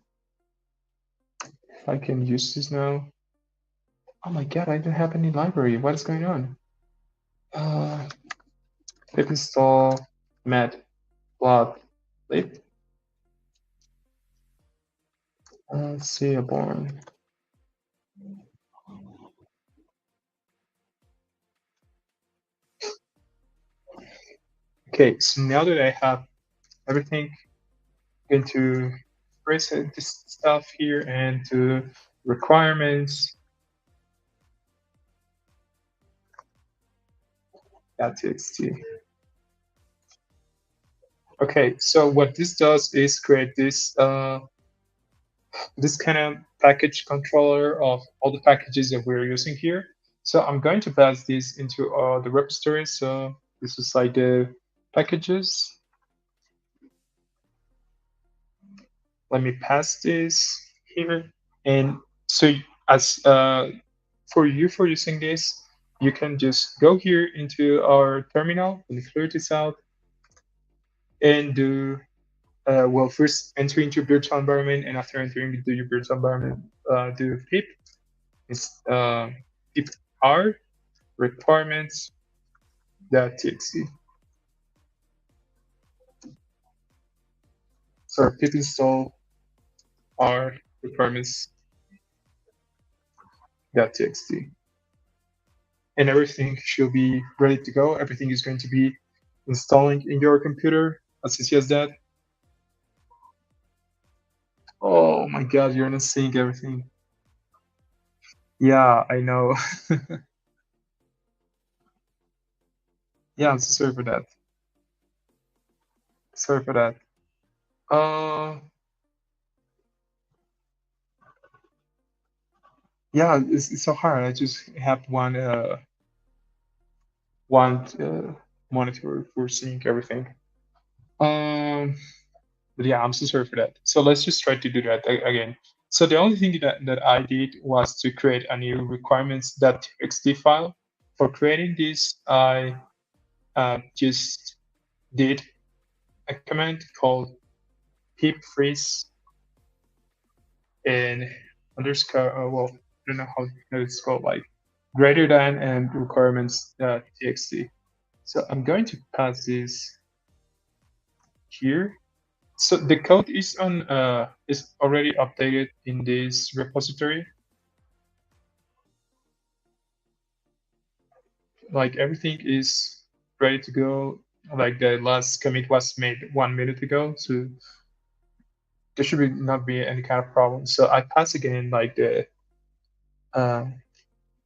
I can use this now. Oh my god, I don't have any library. What is going on? Uh, pip install matplotlib. Seaborn. Okay, so now that I have everything, I'm going to present this stuff here and to requirements. .txt. Okay, so what this does is create this kind of package controller of all the packages that we're using here. So I'm going to pass this into the repository. So this is like the packages. Let me pass this here. And so as for using this, you can just go here into our terminal and clear this out and do well, first enter into your virtual environment, and after entering into your virtual environment, do pip is pip r requirements .txt. So pip install r requirements .txt, and everything should be ready to go. Everything is going to be installing in your computer as easy as that. Oh my god, you're not seeing everything. Yeah, I know. Yeah, I'm so sorry for that. Sorry for that. Uh, yeah, it's so hard. I just have one monitor for seeing everything. Um, but yeah, I'm so sorry for that. So let's just try to do that again. So the only thing that I did was to create a new requirements.txt file. For creating this, I just did a command called pip freeze and underscore. Well, I don't know how it's called, like greater than and requirements.txt. So I'm going to pass this here. So the code is already updated in this repository. Like everything is ready to go. Like the last commit was made 1 minute ago, so there should not be any kind of problem. So I pass again like uh,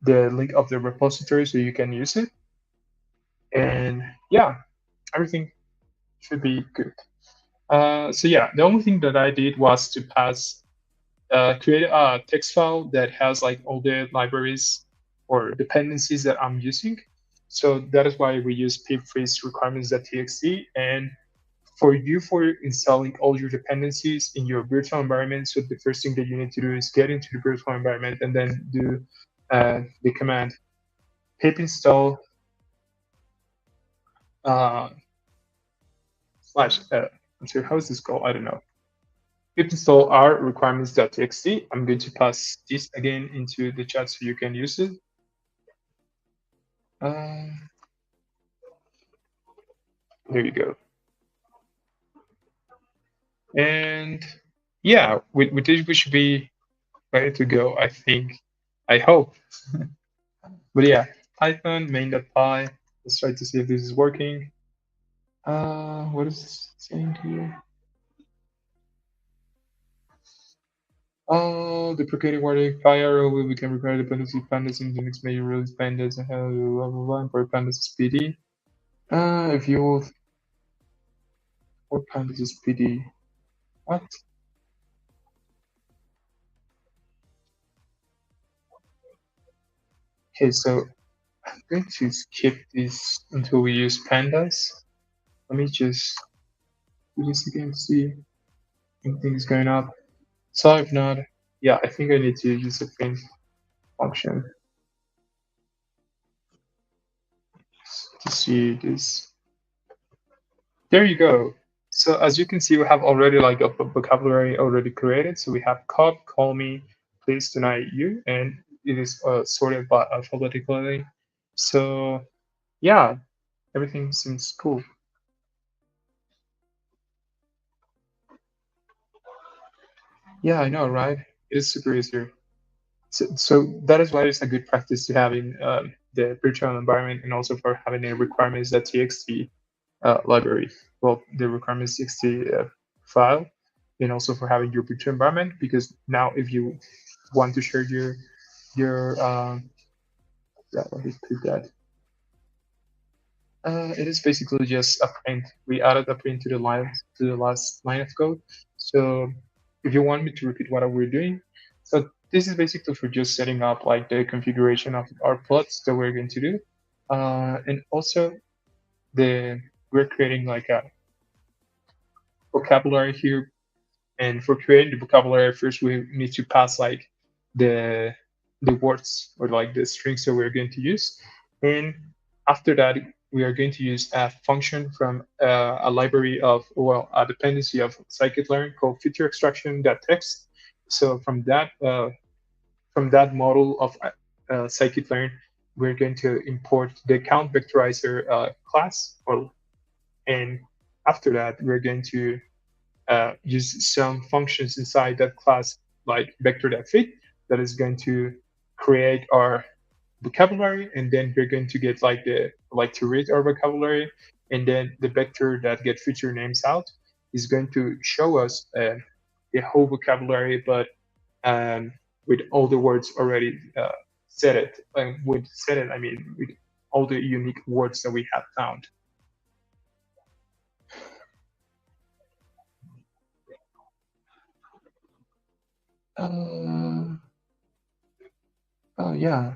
the link of the repository so you can use it. And yeah, everything should be good. So yeah, the only thing that I did was to pass create a text file that has like all the libraries or dependencies that I'm using. So that is why we use pipfreeze requirements.txt. And for installing all your dependencies in your virtual environment, so the first thing that you need to do is get into the virtual environment and then do the command pip install uh, slash I'm sorry, how is this called? I don't know. Pip install r requirements.txt. I'm going to pass this again into the chat so you can use it. Um, there you go. And yeah, with this we should be ready to go, I think. I hope. But yeah, Python main.py. Let's try to see if this is working. What is this saying here? Oh, deprecating warning fire will become required dependency pandas in the next major release pandas and have blah blah blah for pandas SPD. If you will What kind is this PD? What? Okay, so I'm going to skip this until we use pandas. Let me just do this again, see if anything's going up. So if not, yeah, I think I need to use the print function to see this. There you go. So as you can see, we have already like a vocabulary already created. So we have cop, call me, please tonight you, and it is sorted by alphabetically. So yeah, everything seems cool. Yeah, I know, right? It is super easier. So that is why it's a good practice to having the virtual environment and also for having a requirements.txt library. Well, the requirements.txt file, and also for having your virtual environment. Because now, if you want to share your yeah, let me put that. It is basically just a print. We added a print to the last line of code. So if you want me to repeat what we're doing, so this is basically for just setting up like the configuration of our plots that we're going to do, and also the we're creating like a vocabulary here. And for creating the vocabulary, first we need to pass like the the words or like the strings that we're going to use, and after that we are going to use a function from a library of well a dependency of scikit-learn called feature extraction.text. So from that model of scikit-learn, we're going to import the count vectorizer class, or and after that we're going to use some functions inside that class, like vector.fit, that is going to create our vocabulary, and then we're going to get like to read our vocabulary, and then the vector that get feature names out is going to show us the whole vocabulary, but um, with all the words already set it. And with set it, I mean with all the unique words that we have found. Uh, oh yeah,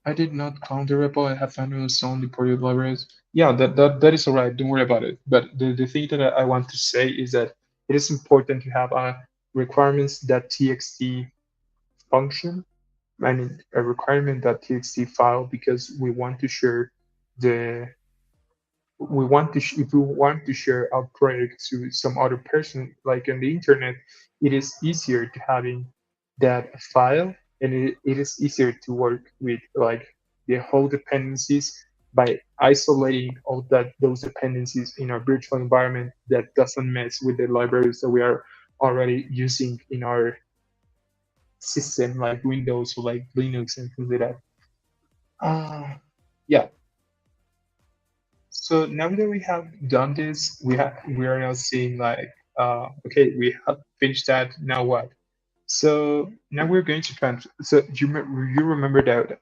I did not count the repo. I have found it was only imported libraries. Yeah, that is all right. Don't worry about it. But the thing that I want to say is that it is important to have a requirements.txt function. I mean, a requirement.txt file, because we want to share the if we want to share our project to some other person like on the internet, it is easier to having that file, and it is easier to work with like the whole dependencies by isolating all that those dependencies in our virtual environment that doesn't mess with the libraries that we are already using in our system like Windows or like Linux and things like that. Yeah, so now that we have done this, we are now seeing like okay, we have finished that. Now what? So now we're going to So you remember that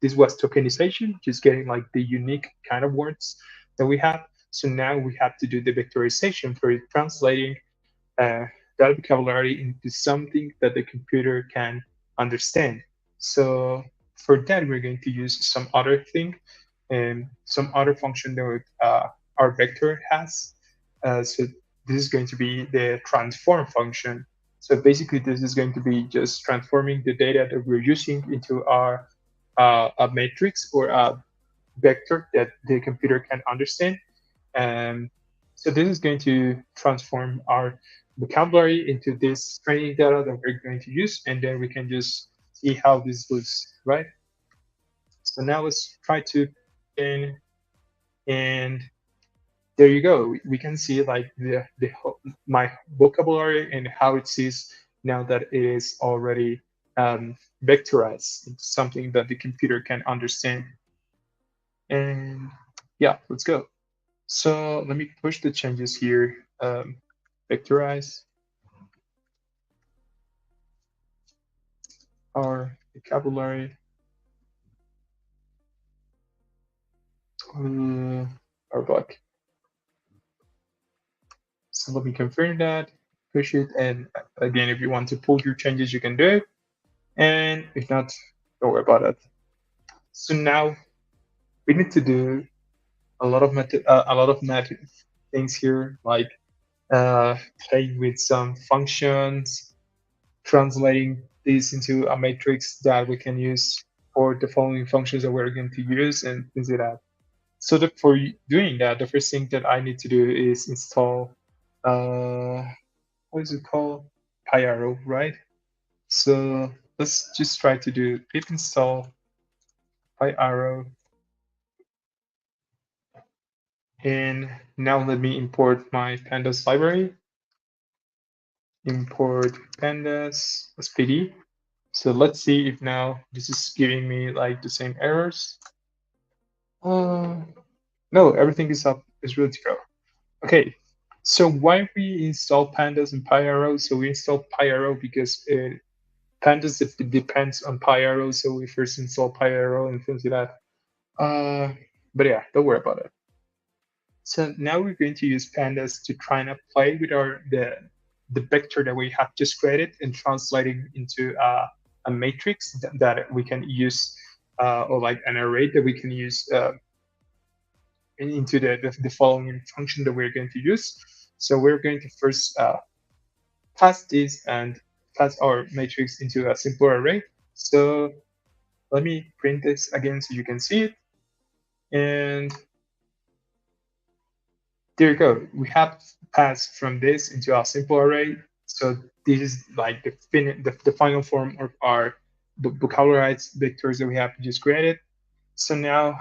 this was tokenization, just getting like the unique kind of words that we have. So now we have to do the vectorization for translating uh, that vocabulary into something that the computer can understand. So for that, we're going to use some other thing and some other function that our vector has. So this is going to be the transform function. So basically, this is going to be just transforming the data that we're using into our a matrix or a vector that the computer can understand. Um, so this is going to transform our vocabulary into this training data that we're going to use, and then we can just see how this looks, right? So now let's try to in, and there you go. We can see like my vocabulary and how it sees now that it is already vectorized into something that the computer can understand. And yeah, let's go. So let me push the changes here. Vectorize our vocabulary, our block. So let me confirm that, push it, and again, if you want to pull your changes, you can do it. And if not, don't worry about it. So now we need to do a lot of math things here, like uh, playing with some functions, translating this into a matrix that we can use for the following functions that we're going to use and things like that. So for doing that, the first thing that I need to do is install, uh, what is it called? PyArrow, right? So let's just try to do pip install PyArrow. And now let me import my pandas library. Import pandas SPD. So let's see if now this is giving me like the same errors. Uh, no, everything is up, is ready to go. Okay, so why we install pandas and PyArrow? So we install PyArrow because pandas it depends on PyArrow, so we first install PyArrow and things like that. But yeah, don't worry about it. So now we're going to use pandas to try and play with the vector that we have just created and translating into a matrix that we can use, or like an array that we can use into the following function that we're going to use. So we're going to first pass this and pass our matrix into a simple array. So let me print this again so you can see it. And there you go. We have passed from this into a simple array. So this is like the final form of our vocabularized vectors that we have just created. So now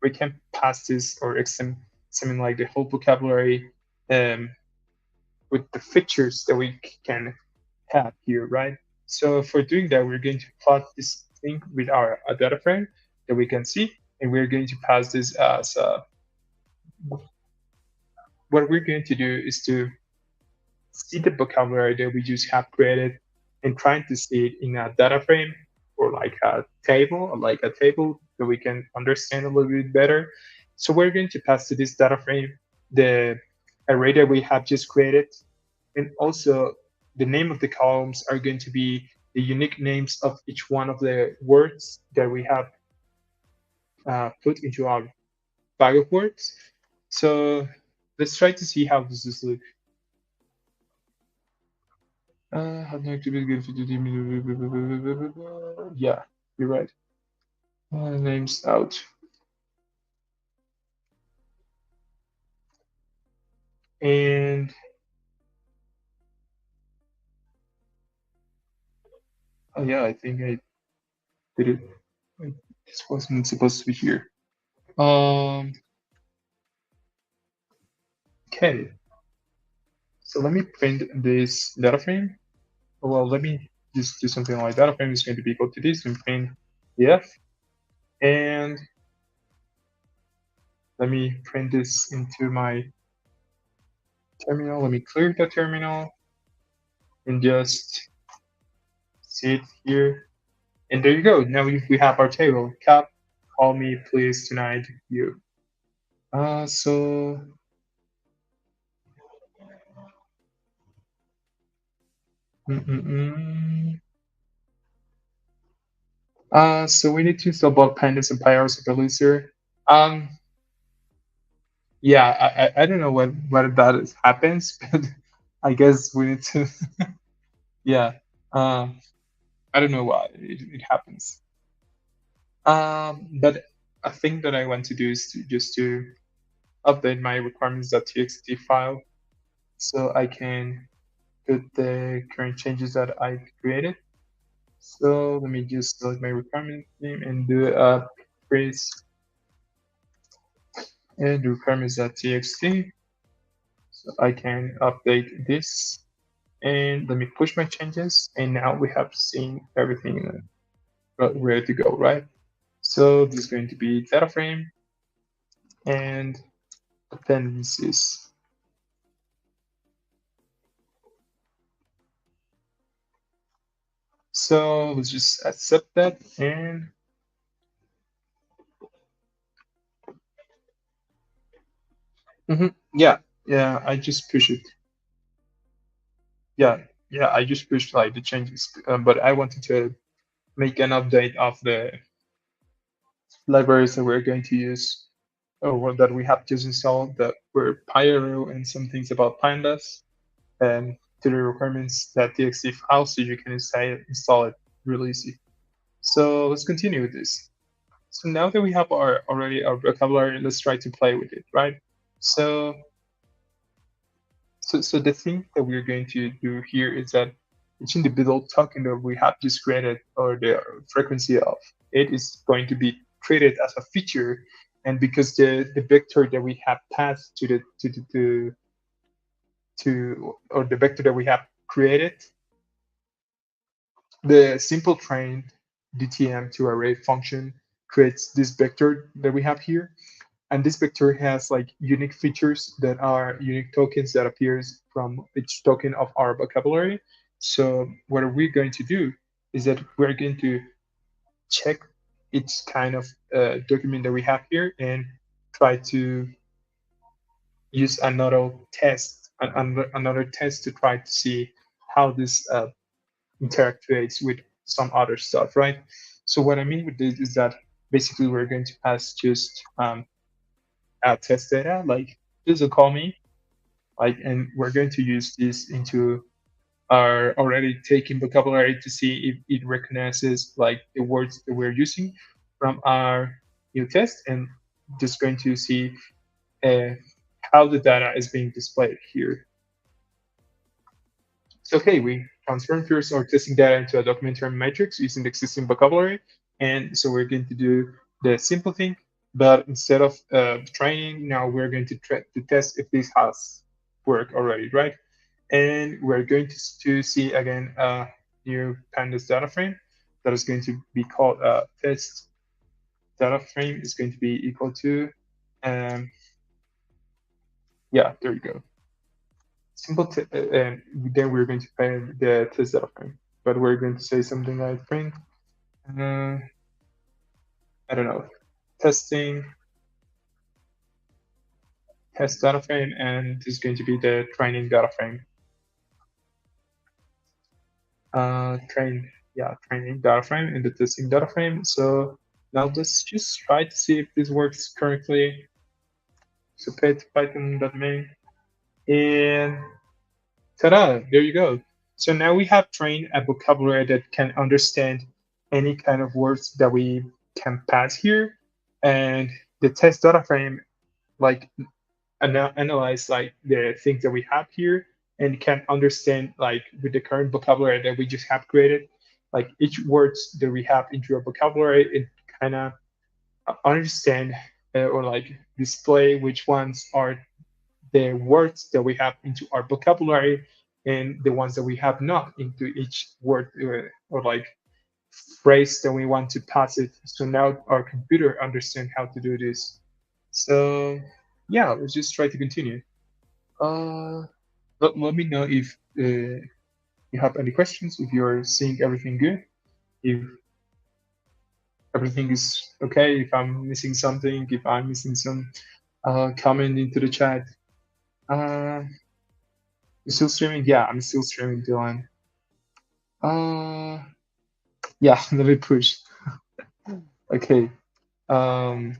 we can pass this or extend something like the whole vocabulary um, with the features that we can have here, right? So for doing that, we're going to plot this thing with our a data frame that we can see, and we're going to pass this as what we're going to do is to see the vocabulary that we just have created and trying to see it in a data frame or like a table that we can understand a little bit better. So we're going to pass to this data frame the array that we have just created, and also the name of the columns are going to be the unique names of each one of the words that we have put into our bag of words. So let's try to see how this is look. How do I activate Yeah, you're right. Names out. And oh yeah, I think I did it. This wasn't supposed to be here. Um, okay. So let me print this data frame. Well, let me just do something like data frame is going to be equal to this and print df. And let me print this into my terminal. Let me clear the terminal and just see it here. And there you go. Now we have our table. Cap, call me please tonight. You. So mm-mm-mm. So we need to install both pandas and pyros producer. Um, yeah, I don't know what that happens, but I guess we need to. Yeah. Um, I don't know why it happens. But a thing that I want to do is to update my requirements.txt file so I can put the current changes that I created. So let me just select my requirement name and do a trace and requirements.txt. So I can update this and let me push my changes. And now we have seen everything ready to go, right? So this is going to be data frame and dependencies. So let's just accept that and yeah. Yeah, I just push it. Yeah, yeah, I just pushed like the changes, but I wanted to make an update of the libraries that we're going to use or that we have just installed that were Pyro and some things about pandas and to the requirements that txt file so you can install it really easy. So let's continue with this. So now that we have our vocabulary, let's try to play with it, right? So so the thing that we're going to do here is that each individual token that we have just created or the frequency of it is going to be treated as a feature. And because the vector that we have passed to or the vector that we have created, the simple train DTM to array function creates this vector that we have here. And this vector has like unique features that are unique tokens that appears from each token of our vocabulary. So what we're going to do is that we're going to check each kind of document that we have here and try to use another test to try to see how this interacts with some other stuff, right? So what I mean with this is that basically we're going to pass just test data, like this will call me, like, and we're going to use this into our already taken vocabulary to see if it recognizes like the words that we're using from our new test, and just going to see uh, how the data is being displayed here. So, okay, we transform first our testing data into a documentary matrix using the existing vocabulary. And so we're going to do the simple thing, but instead of training, now we're going to try to test if this has worked already, right? And we're going to see again a new pandas data frame that is going to be called test data frame is going to be equal to, um, yeah, there you go. And then we're going to find the test data frame, but we're going to say something like print, uh, I don't know, testing test data frame, and this is going to be the training data frame. Training data frame and the testing data frame. So now let's just try to see if this works correctly. So python.main, and ta-da, there you go. So now we have trained a vocabulary that can understand any kind of words that we can pass here. And the test data frame like analyze like the things that we have here and can understand like with the current vocabulary that we just have created, like each words that we have into our vocabulary, it kind of understand or like display which ones are the words that we have into our vocabulary and the ones that we have not into each word or like phrase that we want to pass it. So now our computer understand how to do this. So yeah, let's just try to continue. Uh, let me know if you have any questions, if you're seeing everything good, if everything is okay, if I'm missing something, if I'm missing some comment into the chat. Uh, you still streaming? Yeah, I'm still streaming, Dylan. Uh, yeah, let me push. Okay. Um,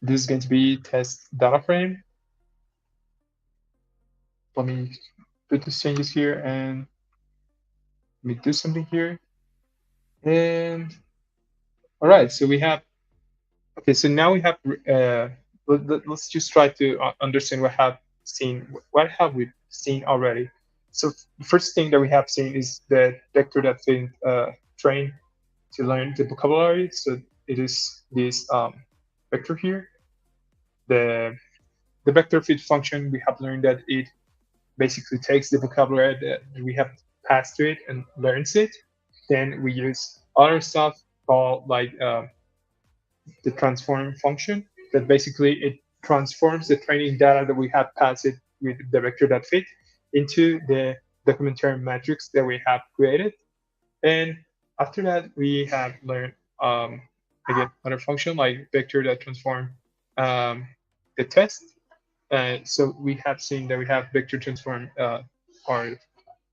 this is going to be test data frame. Let me put these changes here and let me do something here. And all right, so we have, okay, so now we have, let's just try to understand what have we seen already. So the first thing that we have seen is the vector that's been trained to learn the vocabulary. So it is this vector here. The the vector fit function, we have learned that it basically takes the vocabulary that we have passed to it and learns it. Then we use other stuff called like the transform function that basically it transforms the training data that we have passed it with the vector that fit into the documentary matrix that we have created. And after that, we have learned again another function like vector that transform the test. So we have seen that we have vector transform our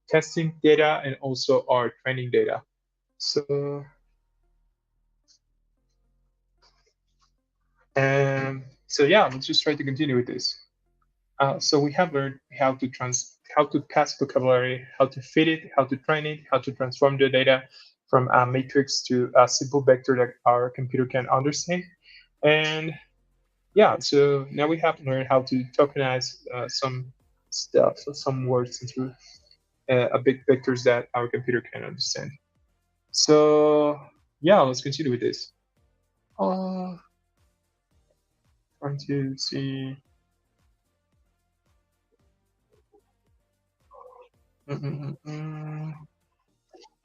testing data and also our training data. So yeah, let's just try to continue with this. So we have learned how to cast vocabulary, how to fit it, how to train it, how to transform the data from a matrix to a simple vector that our computer can understand. And yeah, so now we have learned how to tokenize some stuff, so some words into a big vectors that our computer can understand. So yeah, let's continue with this. Uh, Trying to see. Give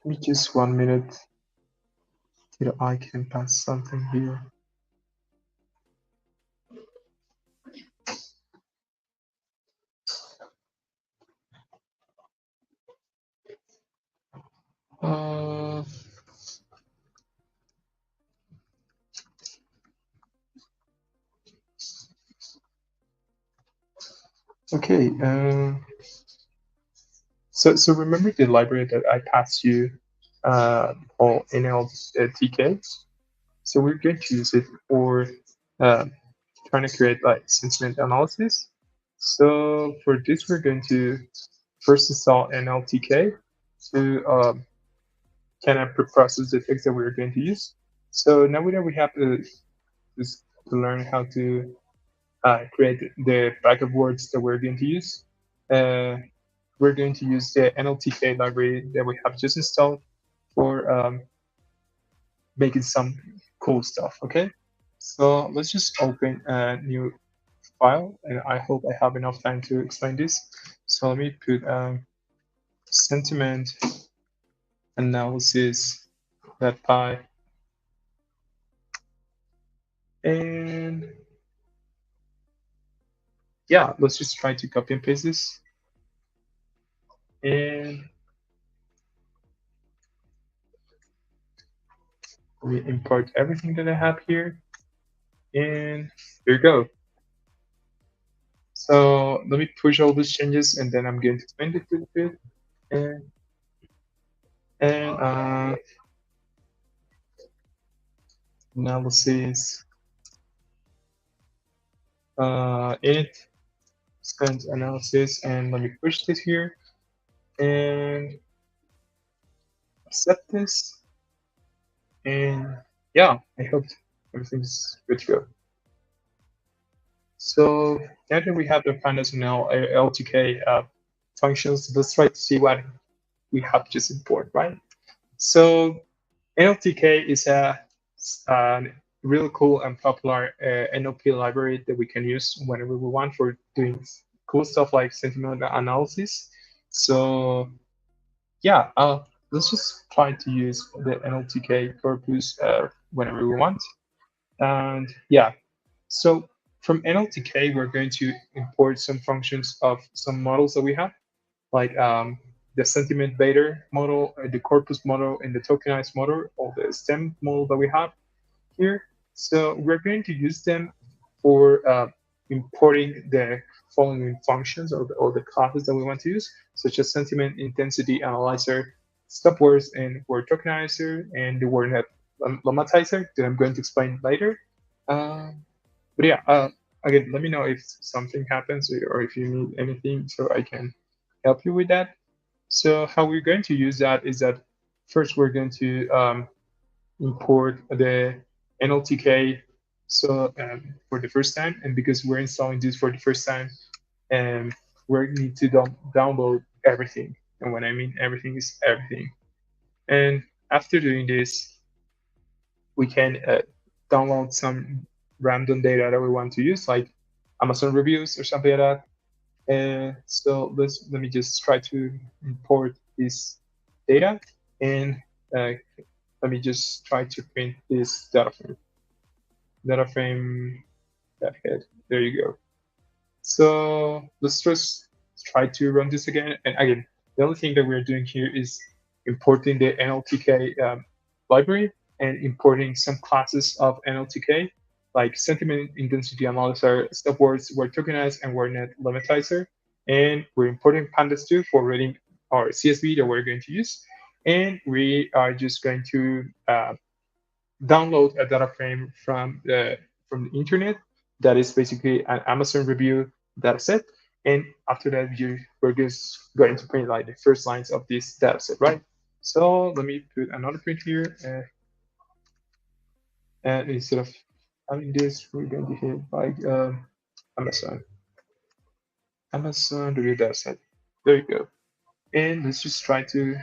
me just 1 minute till I can pass something here. Uh, okay. So remember the library that I passed you called NLTK? So we're going to use it for uh, trying to create like sentiment analysis. So for this, we're going to first install NLTK to kind of process the text that we're going to use. So now we have to learn how to create the backup words that we're going to use. Uh, we're going to use the NLTK library that we have just installed for making some cool stuff. Okay, so let's just open a new file, and I hope I have enough time to explain this. So let me put sentiment analysis.py, and yeah, let's just try to copy and paste this, and we import everything that I have here, and there you go. So let me push all these changes, and then I'm going to explain it a little bit. And and analysis init send analysis, and let me push this here and accept this. And yeah, I hope everything's good to go. So now that we have the pandas and now LTK functions, let's try to see what we have just import, right? So NLTK is a really cool and popular NLP library that we can use whenever we want for doing cool stuff like sentiment analysis. So yeah, let's just try to use the NLTK corpus whenever we want. And yeah, so from NLTK, we're going to import some functions of some models that we have, like the sentiment beta model, the corpus model, and the tokenized model, or the STEM model that we have here. So we're going to use them for importing the following functions or the classes that we want to use, such as sentiment intensity analyzer, stop words and word tokenizer, and the word net lematizer that I'm going to explain later. But yeah, again, let me know if something happens or if you need anything so I can help you with that. So how we're going to use that is that first we're going to import the NLTK so for the first time, and because we're installing this for the first time, we need to download everything. And when I mean everything is everything. And after doing this, we can download some random data that we want to use, like Amazon reviews or something like that. And so let me just try to import this data, and let me just try to print this data frame. Data frame that head. There you go. So let's just try to run this again. And again, the only thing that we're doing here is importing the NLTK library and importing some classes of NLTK. like sentiment intensity analyzer, stop words, word tokenizer, and word net limitizer. And we're importing pandas too for reading our CSV that we're going to use. And we are just going to download a data frame from the internet that is basically an Amazon review data set. And after that, we're just going to print like the first lines of this data set, right? So let me put another print here. And instead of having this, we're going to hit like Amazon. Amazon review data set. There you go. And let's just try to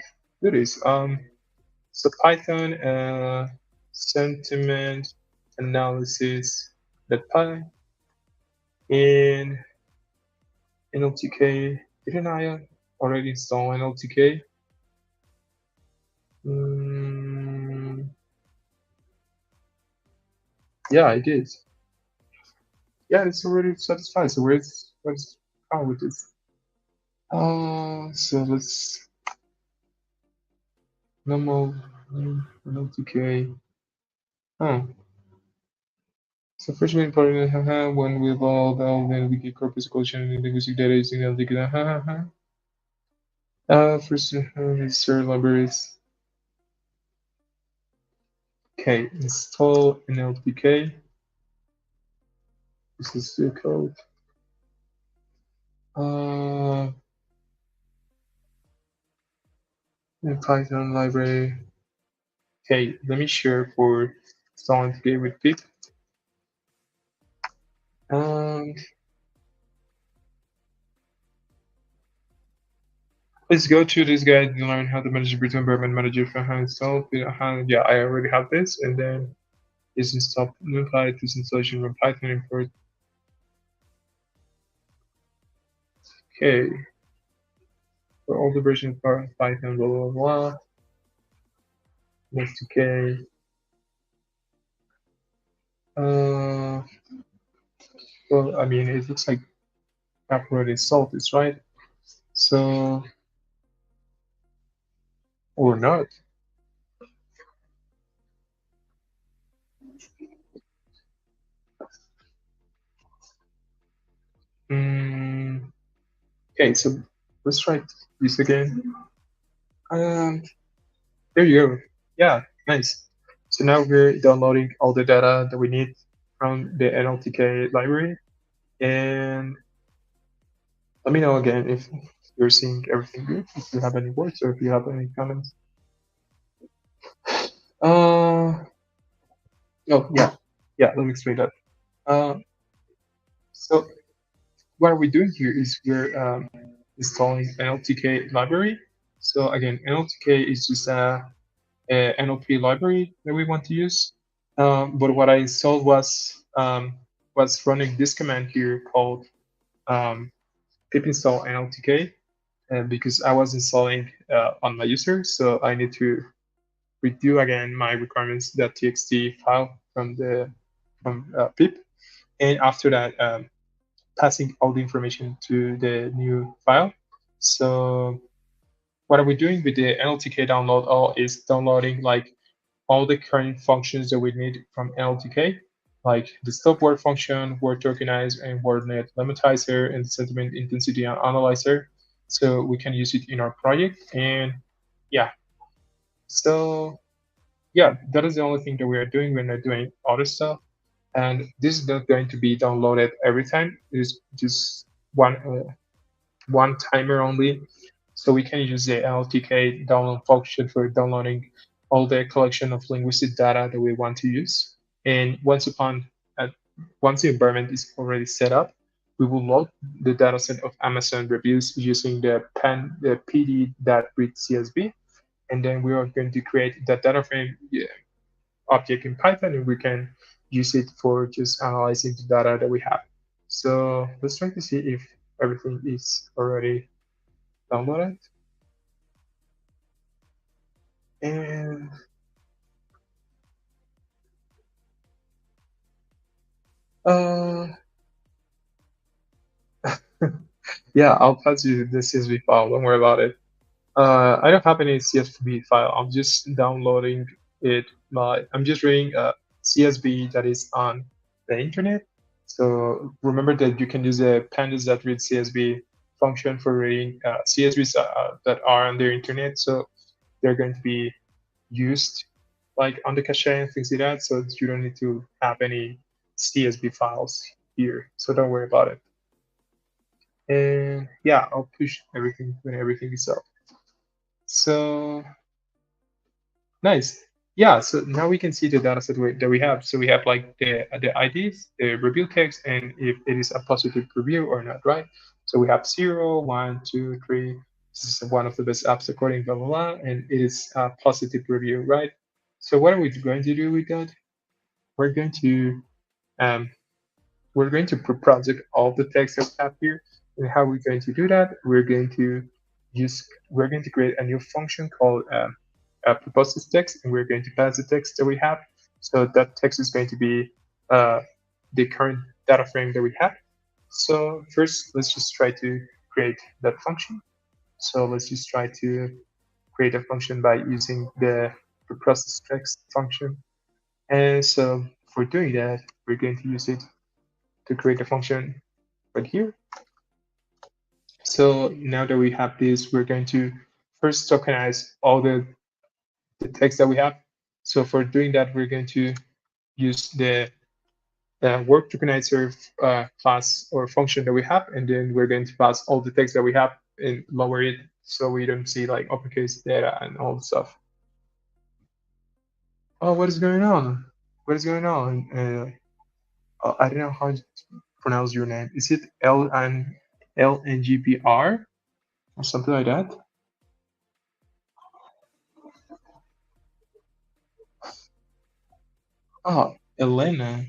do this. So Python sentiment analysis .py in NLTK. Didn't I already install NLTK? Mm, yeah, I did. Yeah, it's already satisfied. So what's wrong with this? So let's normal NLTK. Oh, so first main part, one with all the NLTK corpus collection and linguistic data using NLTK. First, insert libraries. Okay, install NLPK. This is the code. Uh, Python library. Okay, let me share for installing today with pip. Um, let's go to this guide and learn how to manage a virtual environment manager for how install. Yeah, I already have this, and then is install NumPy, this installation from Python import. Okay, for all the versions of Python, blah blah blah. Next, okay. Uh, well, I mean, it looks like I've already solved this, right? So, or not. Mm, okay, so let's try this again. Um, there you go. Yeah, nice. So now we're downloading all the data that we need from the NLTK library. And let me know again if you're seeing everything good, if you have any words or if you have any comments. Uh, oh, yeah. Yeah, let me explain that. Uh, so what we're doing here is we're installing NLTK library. So again, NLTK is just a NLP library that we want to use. But what I saw was running this command here called pip install NLTK, because I was installing on my user, so I need to redo again my requirements.txt file from pip, and after that passing all the information to the new file. So what are we doing with the NLTK download all is downloading like all the current functions that we need from NLTK, like the stop word function, word tokenizer, and word net limitizer, and sentiment intensity analyzer. So we can use it in our project. And yeah, so yeah, that is the only thing that we are doing. We're not doing other stuff. And this is not going to be downloaded every time. It's just one timer only. So we can use the LTK download function for downloading all the collection of linguistic data that we want to use. And uh, once the environment is already set up, we will load the dataset of Amazon reviews using the pd.read CSV. And then we are going to create that data frame, yeah, object in Python, and we can use it for just analyzing the data that we have. So let's try to see if everything is already downloaded. And uh, yeah, I'll pass you the CSV file. Don't worry about it. I don't have any CSV file. I'm just downloading it. I'm just reading a CSV that is on the internet. So remember that you can use a pandas that read CSV function for reading CSVs that are on the internet. So they're going to be used like on the cache and things like that. So you don't need to have any CSV files here. So don't worry about it. And yeah, I'll push everything when everything is up. So nice. Yeah, so now we can see the data set that we have. So we have like the IDs, the review text, and if it is a positive review or not, right? So we have 0, 1, 2, 3. This is one of the best apps according blah blah blah, and it is a positive review, right? So what are we going to do with that? We're going to um, we're going to project all the text that we have here. And how we're going to do that? We're going to create a new function called proposes text, and we're going to pass the text that we have. So that text is going to be uh, the current data frame that we have. So first, let's just try to create that function. So let's just try to create a function by using the process text function. And so for doing that, we're going to use it to create a function right here. So now that we have this, we're going to first tokenize all the text that we have. So for doing that, we're going to use the work tokenizer class or function that we have, and then we're going to pass all the text that we have and lower it so we don't see like uppercase data and all the stuff. Oh, what is going on? What is going on? I don't know how to pronounce your name. Is it LNGBR or something like that? Oh, Elena.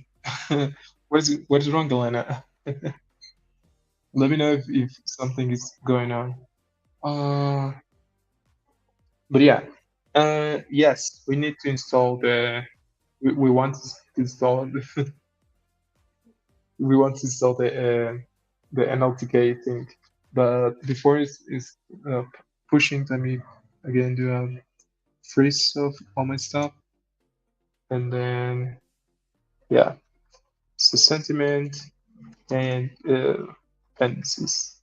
What is wrong, Elena? Let me know if something is going on. Uh, but yeah. Yes, we need to install we want to install we want to install the NLTK thing. But before it's uh, pushing, let me again do a freeze of all my stuff, and then yeah, so sentiment and dependencies.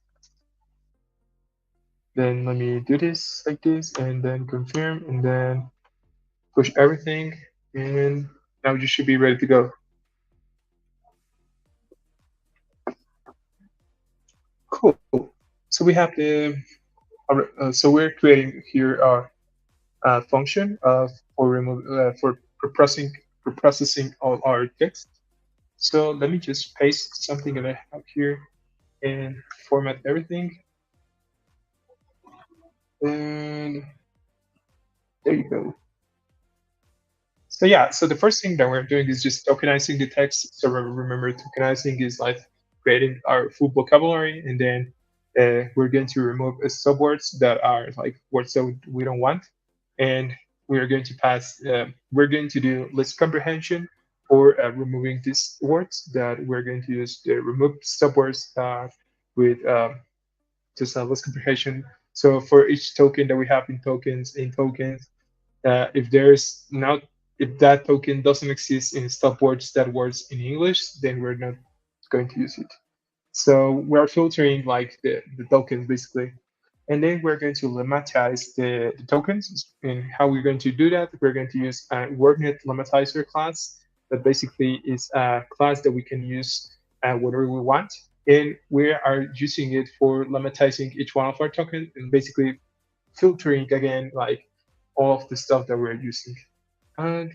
Then let me do this like this, and then confirm, and then push everything, and now you should be ready to go. Cool. So we have so we're creating here our function for processing all our text. So let me just paste something that I have here and format everything. And there you go. So yeah, so the first thing that we're doing is just tokenizing the text. So remember, tokenizing is like creating our full vocabulary, and then we're going to remove subwords that are like words that we don't want, and we're going to pass. We're going to do list comprehension for removing these words that we're going to use the remove subwords with just a list comprehension. So for each token that we have in tokens, if there's not if that token doesn't exist in stop words that words in English, then we're not going to use it. So we're filtering like the tokens basically. And then we're going to lemmatize the tokens. And how we're going to do that, we're going to use a WordNet lemmatizer class that basically is a class that we can use whatever we want. And we are using it for lemmatizing each one of our tokens and basically filtering again like all of the stuff that we're using.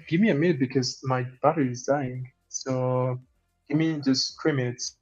Give me a minute because my battery is dying. So give me just 3 minutes.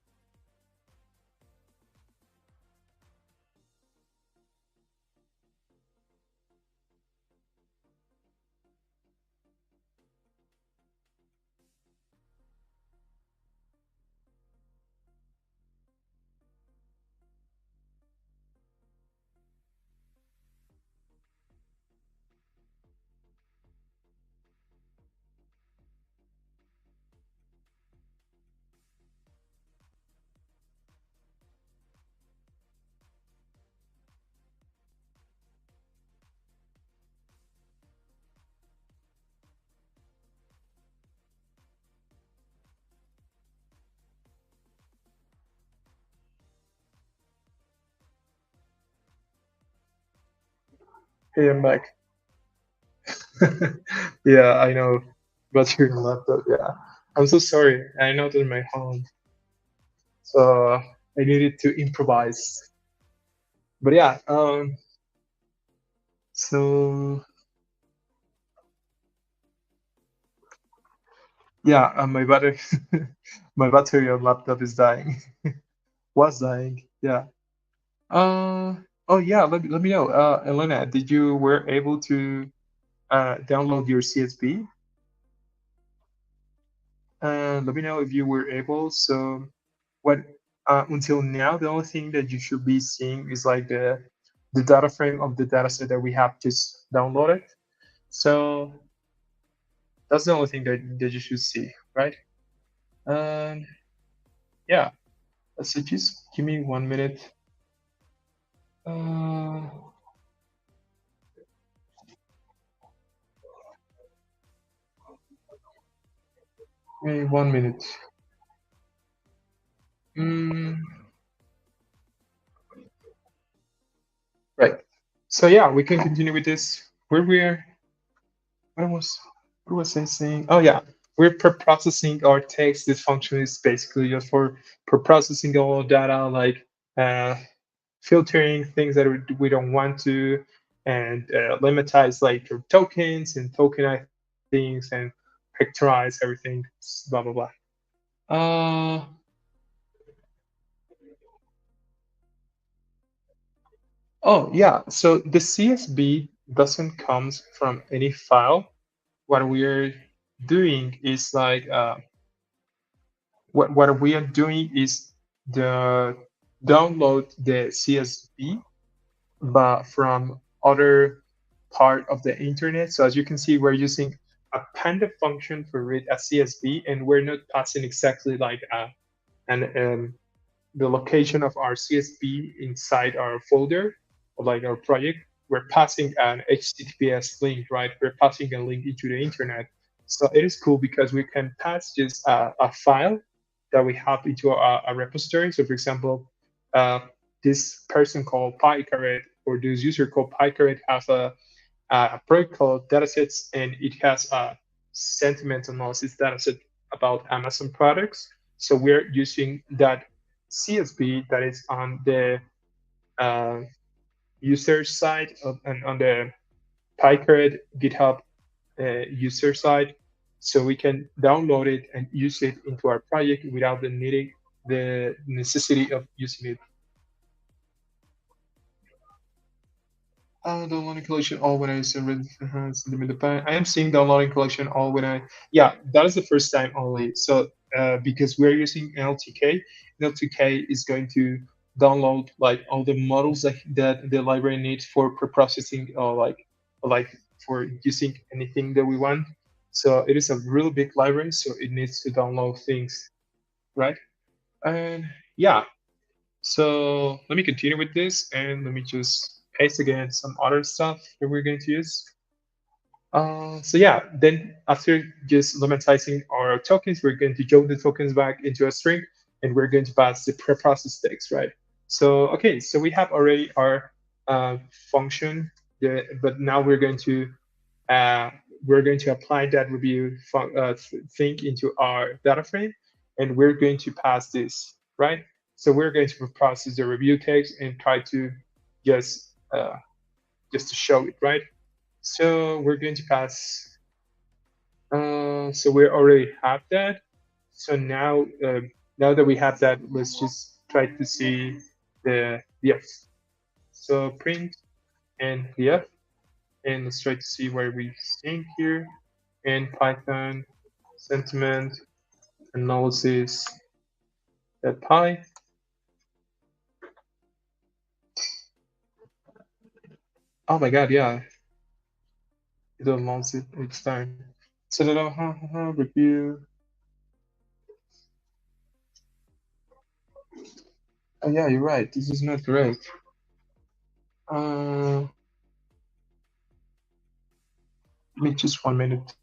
Hey, I'm back. Yeah, I know. But your laptop, yeah. I'm so sorry. I know that my home, so I needed to improvise. But yeah, so yeah, my battery, my battery on laptop is dying. Was dying. Yeah. Uh, oh yeah. Let me know. Elena, did you were able to download your CSV? Let me know if you were able. So what until now, the only thing that you should be seeing is like the data frame of the data set that we have just downloaded. So that's the only thing that you should see, right? Um, yeah. So just give me 1 minute. Uh, Give me 1 minute. Mm, right. So yeah, we can continue with this. Where we're what was what was I saying? Oh yeah, we're processing our text. This function is basically just for processing all data, like uh, filtering things that we don't want to, and limitize like your tokens and tokenize things and factorize everything. Blah blah blah. Uh oh yeah. So the CSV doesn't comes from any file. What we're doing is like what we are doing is the download the CSV, but from other part of the internet. So as you can see, we're using a panda function for read a CSV, and we're not passing exactly like an the location of our CSV inside our folder or like our project. We're passing an HTTPS link, right? We're passing a link into the internet. So it is cool because we can pass just a file that we have into a repository. So for example, uh, this person called PyCaret or this user called PyCaret has a project called datasets, and it has a sentiment analysis dataset about Amazon products. So we're using that CSV that is on the uh, user side and on the PyCard GitHub user side, so we can download it and use it into our project without the necessity of using it. Downloading collection all when I send the pan. I am seeing downloading collection all when I yeah, that is the first time only. So because we're using NLTK, NLTK is going to download like all the models that the library needs for pre-processing or like for using anything that we want. So it is a really big library, so it needs to download things, right? And yeah, so let me continue with this and let me just paste again some other stuff that we're going to use. So yeah, then after just lemmatizing our tokens, we're going to jump the tokens back into a string and we're going to pass the preprocessed text, right? So, okay, so we have already our function, but now uh, we're going to apply that review thing into our data frame, and we're going to pass this, right? So we're going to process the review text and try to just just to show it, right? So we're going to pass. So we already have that. So now that we have that, let's just try to see the f. So print and the f, and let's try to see where we think here. And Python sentiment analysis that pi. Oh my god, yeah, it announce it each time. So review. Oh yeah, you're right. This is not correct. Give me just 1 minute.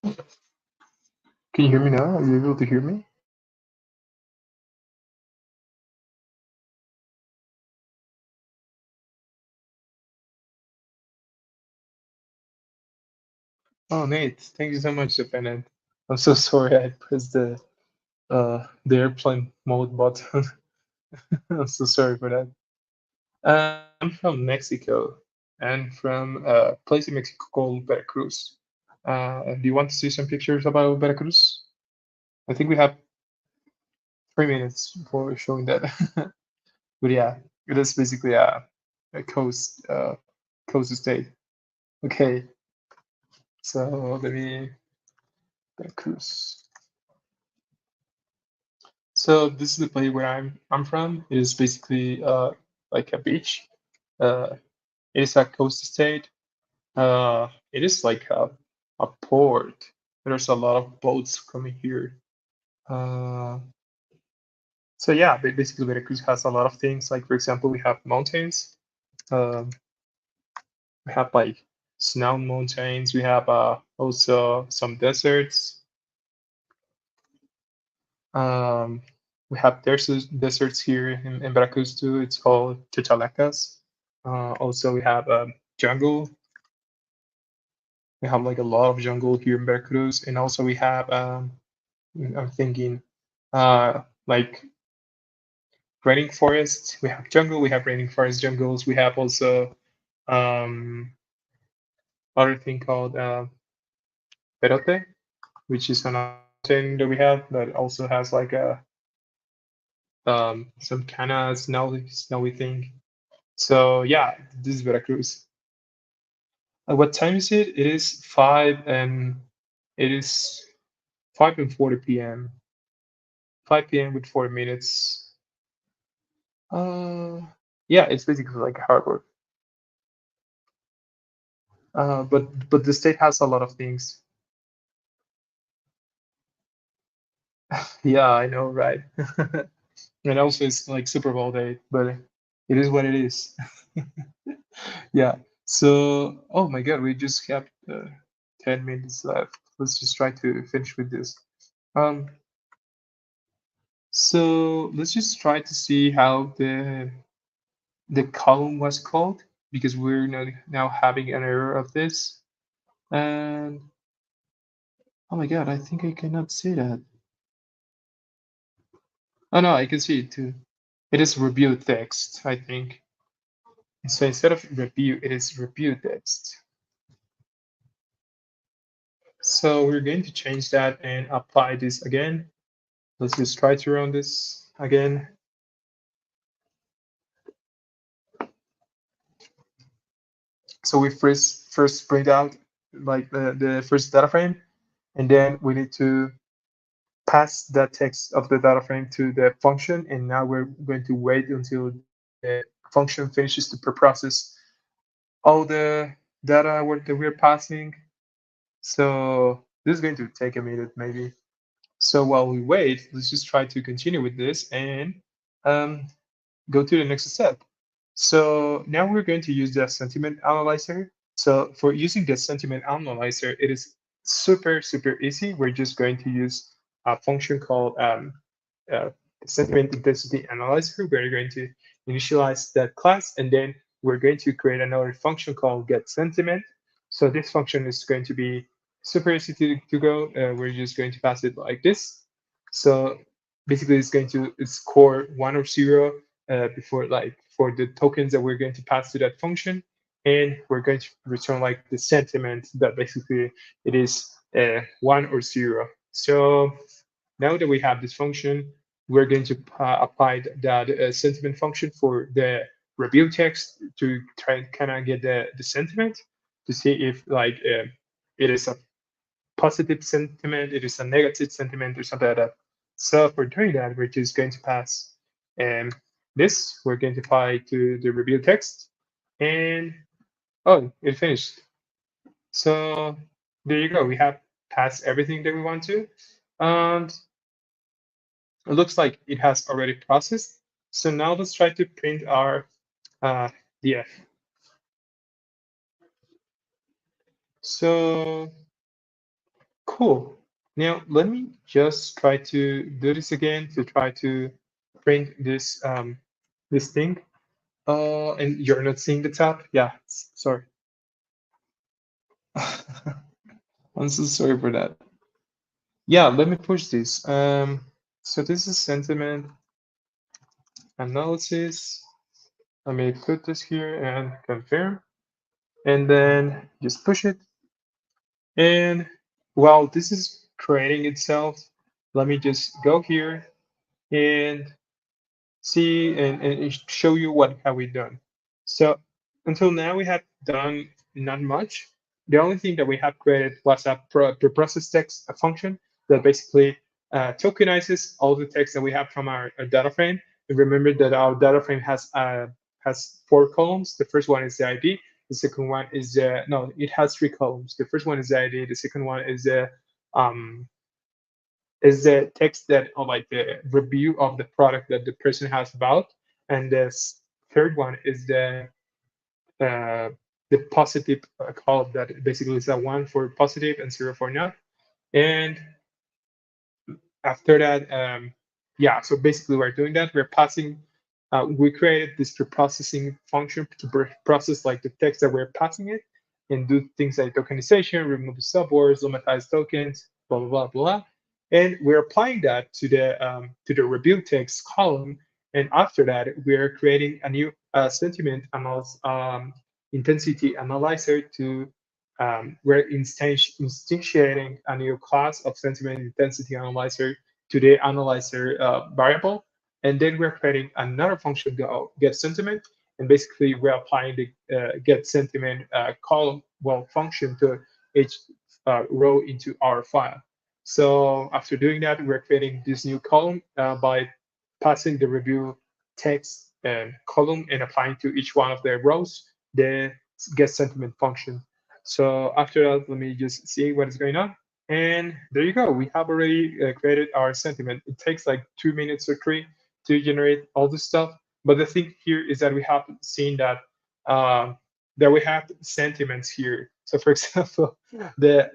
Can you hear me now? Are you able to hear me? Oh, Nate, thank you so much, Dependent. I'm so sorry I pressed the airplane mode button. I'm so sorry for that. I'm from Mexico and from a place in Mexico called Veracruz. Do you want to see some pictures about Veracruz? I think we have 3 minutes for showing that. But yeah, it is basically a coast state. Okay, so let me Veracruz. So this is the place where I'm from. It is basically like a beach. Uh, it is a coast state. It is like a port. There's a lot of boats coming here. Uh, so yeah, basically Veracruz has a lot of things. Like for example, we have mountains. Um, we have like snow mountains. We have also some deserts. Um, we have deserts here in Veracruz too. It's called Chachalacas. Also, we have jungle. We have like a lot of jungle here in Veracruz, and also we have I'm thinking like raining forest. We have jungle. We have raining forest jungles. We have also um, other thing called perote, which is another mountain that we have that also has like a some kind of snowy thing. So yeah, this is Veracruz. What time is it? It is 5 and 40 p.m. 5 p.m. with 40 minutes. Uh, yeah, it's basically like harbor. But the state has a lot of things. Yeah, I know, right? And also it's like Super Bowl day, but it is what it is. Yeah. So, oh my God, we just have 10 minutes left. Let's just try to finish with this. Um, so let's just try to see how the column was called because we're now having an error of this. And oh my God, I think I cannot see that. Oh no, I can see it too. It is review text, I think. So instead of review, it is review text. So we're going to change that and apply this again. Let's just try to run this again. So we first print out like the first data frame, and then we need to pass that text of the data frame to the function. And now we're going to wait until the function finishes to process all the data that we're passing. So this is going to take a minute maybe. So while we wait, let's just try to continue with this and um, go to the next step. So now we're going to use the sentiment analyzer. So for using the sentiment analyzer, it is super easy. We're just going to use a function called uh, sentiment intensity analyzer. We're going to initialize that class, and then we're going to create another function called get sentiment. So this function is going to be super easy to go. We're just going to pass it like this. So basically, it's going to score 1 or 0 before like for the tokens that we're going to pass to that function, and we're going to return like the sentiment that basically it is 1 or 0. So now that we have this function, we're going to apply that sentiment function for the review text to try and kind of get the sentiment to see if like it is a positive sentiment, it is a negative sentiment, or something like that. So for doing that, we're just going to pass um, this. We're going to apply to the review text, and oh, it finished. So there you go. We have passed everything that we want to, and it looks like it has already processed. So now let's try to print our uh, DF. So Cool. Now let me just try to do this again to try to print this thing. And you're not seeing the tab? Yeah, sorry. I'm so sorry for that. Yeah, let me push this. So this is sentiment analysis. Let me put this here and confirm, and then just push it. And while this is creating itself, let me just go here and see and show you what have we done. So until now we have done not much. The only thing that we have created was a preprocessed text a function that basically tokenizes all the text that we have from our data frame. And remember that our data frame has 4 columns. The first one is the ID. The second one is the no, it has 3 columns. The first one is the ID. The second one um, is the text that or like the review of the product that the person has bought, and the third one is uh, the positive column that basically is a 1 for positive and 0 for not. And after that, yeah, so basically we're doing that. We're passing, we created this preprocessing function to process like the text that we're passing it and do things like tokenization, remove the subwords, lematize tokens, blah, blah, blah, blah. And we're applying that to the review text column. And after that, we're creating a new sentiment intensity analyzer to we're instantiating a new class of sentiment intensity analyzer to the analyzer variable. And then we're creating another function called get sentiment. And basically, we're applying the get sentiment column, well, function to each row into our file. So after doing that, we're creating this new column by passing the review text column and applying to each one of the rows the get sentiment function. So after that, let me just see what is going on. And there you go. We have already created our sentiment. It takes like 2 minutes or three to generate all this stuff. But the thing here is that we have seen uh, that we have sentiments here. So for example, the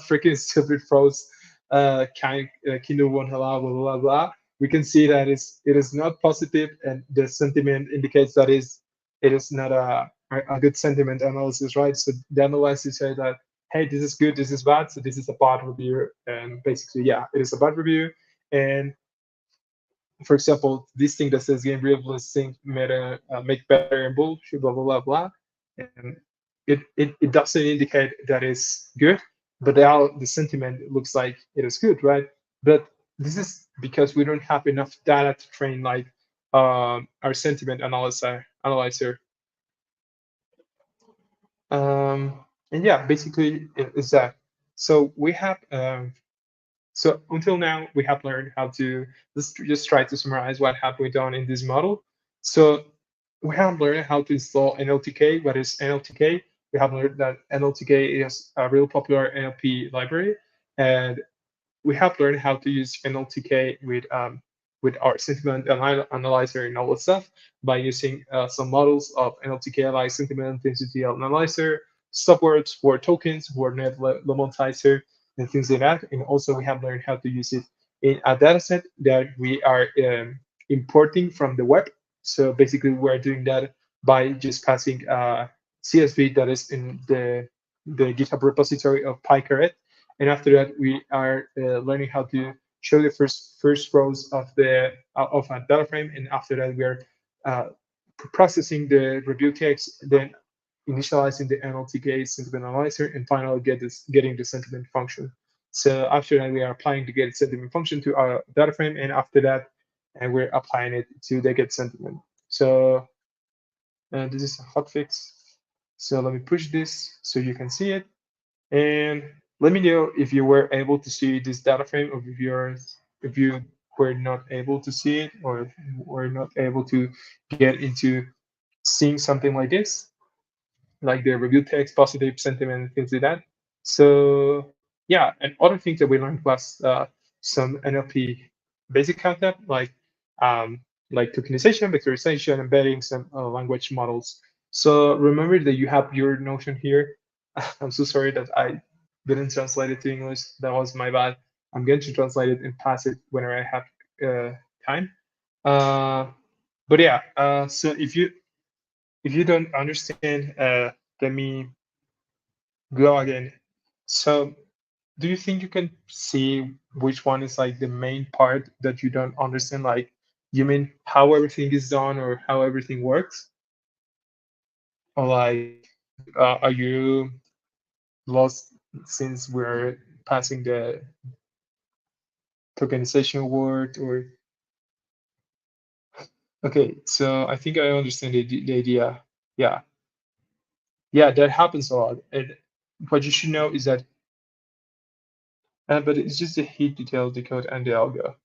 freaking stupid froze kind Kindle won't allow blah blah blah. We can see that it is not positive, and the sentiment indicates that it is not a good sentiment analysis, right? So the analysis say that, hey, this is good, this is bad, so this is a bad review, and basically, yeah, it is a bad review. And for example, this thing that says game realists think meta make better and bullshit, blah blah blah blah, and it doesn't indicate that it's good, but the sentiment looks like it is good, right? But this is because we don't have enough data to train like our sentiment analyzer. And yeah, basically it's that. So we have so until now we have learned how to let's just try to summarize what have we done in this model. So we have learned how to install NLTK. What is NLTK? We have learned that NLTK is a real popular NLP library, and we have learned how to use NLTK with our sentiment analyzer and all that stuff by using some models of NLTK like sentiment intensity analyzer, subwords for tokens, WordNet lemonizer, and things like that. And also we have learned how to use it in a dataset that we are importing from the web. So basically we're doing that by just passing CSV that is in the GitHub repository of PyCaret, and after that we are learning how to show the first rows of the of a data frame, and after that we are uh, processing the review text, then initializing the NLTK sentiment analyzer, and finally getting the sentiment function. So after that we are applying the get sentiment function to our data frame, and after that and we're applying it to the get sentiment. So this is a hotfix. So let me push this so you can see it. And let me know if you were able to see this data frame, or if you were not able to see it, or if you were not able to get into seeing something like this, like the review text, positive sentiment, things like that. So yeah, and other things that we learned was some NLP basic concept um, like tokenization, vectorization, embedding some language models. So remember that you have your Notion here. I'm so sorry that I didn't translate it to English. That was my bad. I'm going to translate it and pass it whenever I have time. Uh, but yeah, so if you don't understand, let me go again. So, do you think you can see which one is like the main part that you don't understand? Like, you mean how everything is done or how everything works? Or like, are you lost since we're passing the tokenization word? Or okay, so I think I understand the idea. Yeah, yeah, that happens a lot. And what you should know is that, but it's just the heat detail, the code, and the algo.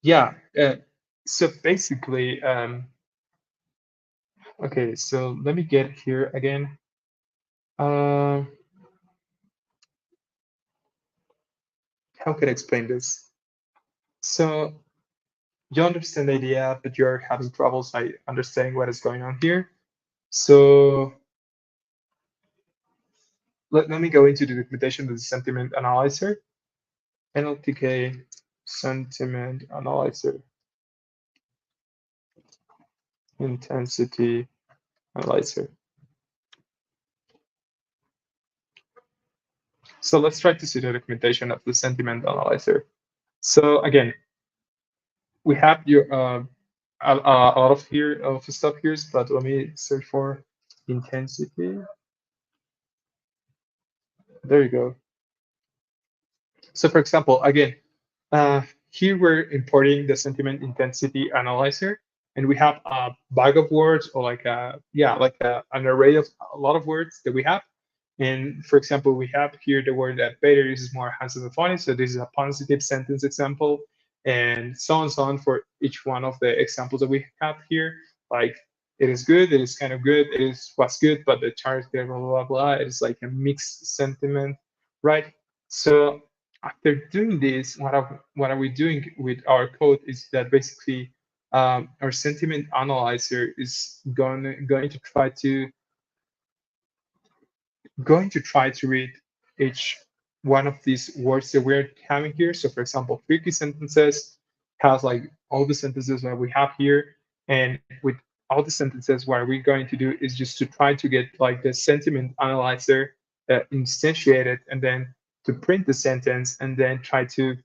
Yeah. So basically, okay. So let me get here again. Uh, how can I explain this? So you understand the idea, but you're having troubles like understanding what is going on here. So let me go into the documentation of the sentiment analyzer, NLTK sentiment analyzer, intensity analyzer. So let's try to see the documentation of the sentiment analyzer. So again, we have your a lot of here of stuff here, but let me search for intensity. There you go. So for example, again, uh, here we're importing the sentiment intensity analyzer, and we have a bag of words or like a yeah, like an array of a lot of words that we have. And for example, we have here the word that better is more handsome and funny. So this is a positive sentence example, and so on for each one of the examples that we have here. Like it is good, it is kind of good, it is what's good, but the charge there, blah blah blah. It is like a mixed sentiment, right? So after doing this, what are we doing with our code is that basically our sentiment analyzer is going to try to read each one of these words that we're having here. So for example, tricky sentences has like all the sentences that we have here. And with all the sentences, what we're going to do is just to try to get like the sentiment analyzer instantiated and then to print the sentence and then try to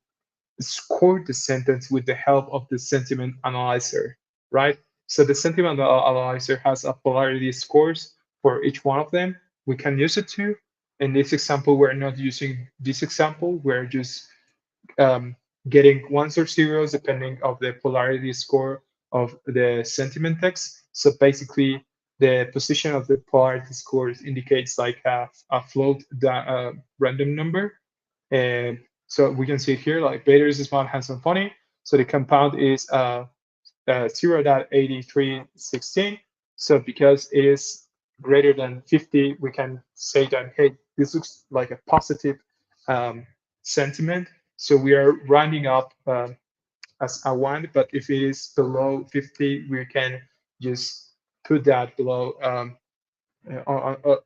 score the sentence with the help of the sentiment analyzer, right? So the sentiment analyzer has a polarity scores for each one of them. We can use it too. In this example, we're not using this example. We're just um, getting ones or zeros depending of the polarity score of the sentiment text. So basically, the position of the polarity scores indicates like a float random number. And so we can see it here, like beta is smart, handsome, funny. So the compound is 0.8316. So because it is greater than 50, we can say that, hey, this looks like a positive um, sentiment. So we are rounding up as a one, but if it is below 50, we can just put that below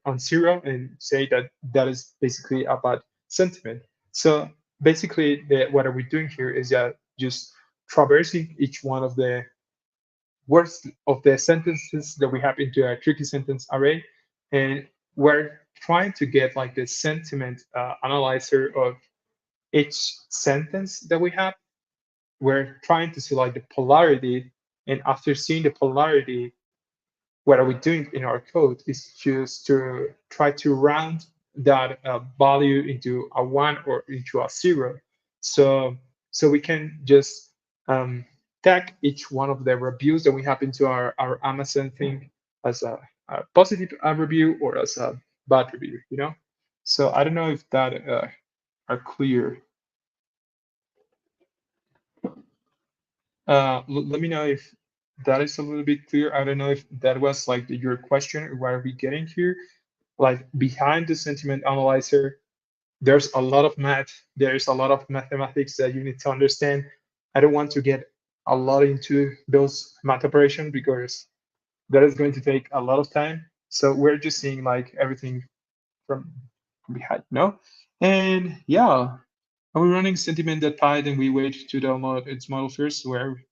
on zero and say that that is basically a bad sentiment. So basically, what are we doing here is just traversing each one of the words of the sentences that we have into a tricky sentence array, and we're trying to get like the sentiment analyzer of each sentence that we have. We're trying to see like the polarity, and after seeing the polarity, what are we doing in our code is just to try to round that value into a one or into a zero. So we can just tag each one of the reviews that we have into our Amazon thing as a positive review or as a bad review, you know? So I don't know if that are clear. Let me know if that is a little bit clear. I don't know if that was like your question or what are we getting here? Like behind the sentiment analyzer, there's a lot of math, there's a lot of mathematics that you need to understand. I don't want to get a lot into those math operations because that is going to take a lot of time. So we're just seeing like everything from behind, no? And yeah, are we running sentiment.py, then we wait to download its model first? Where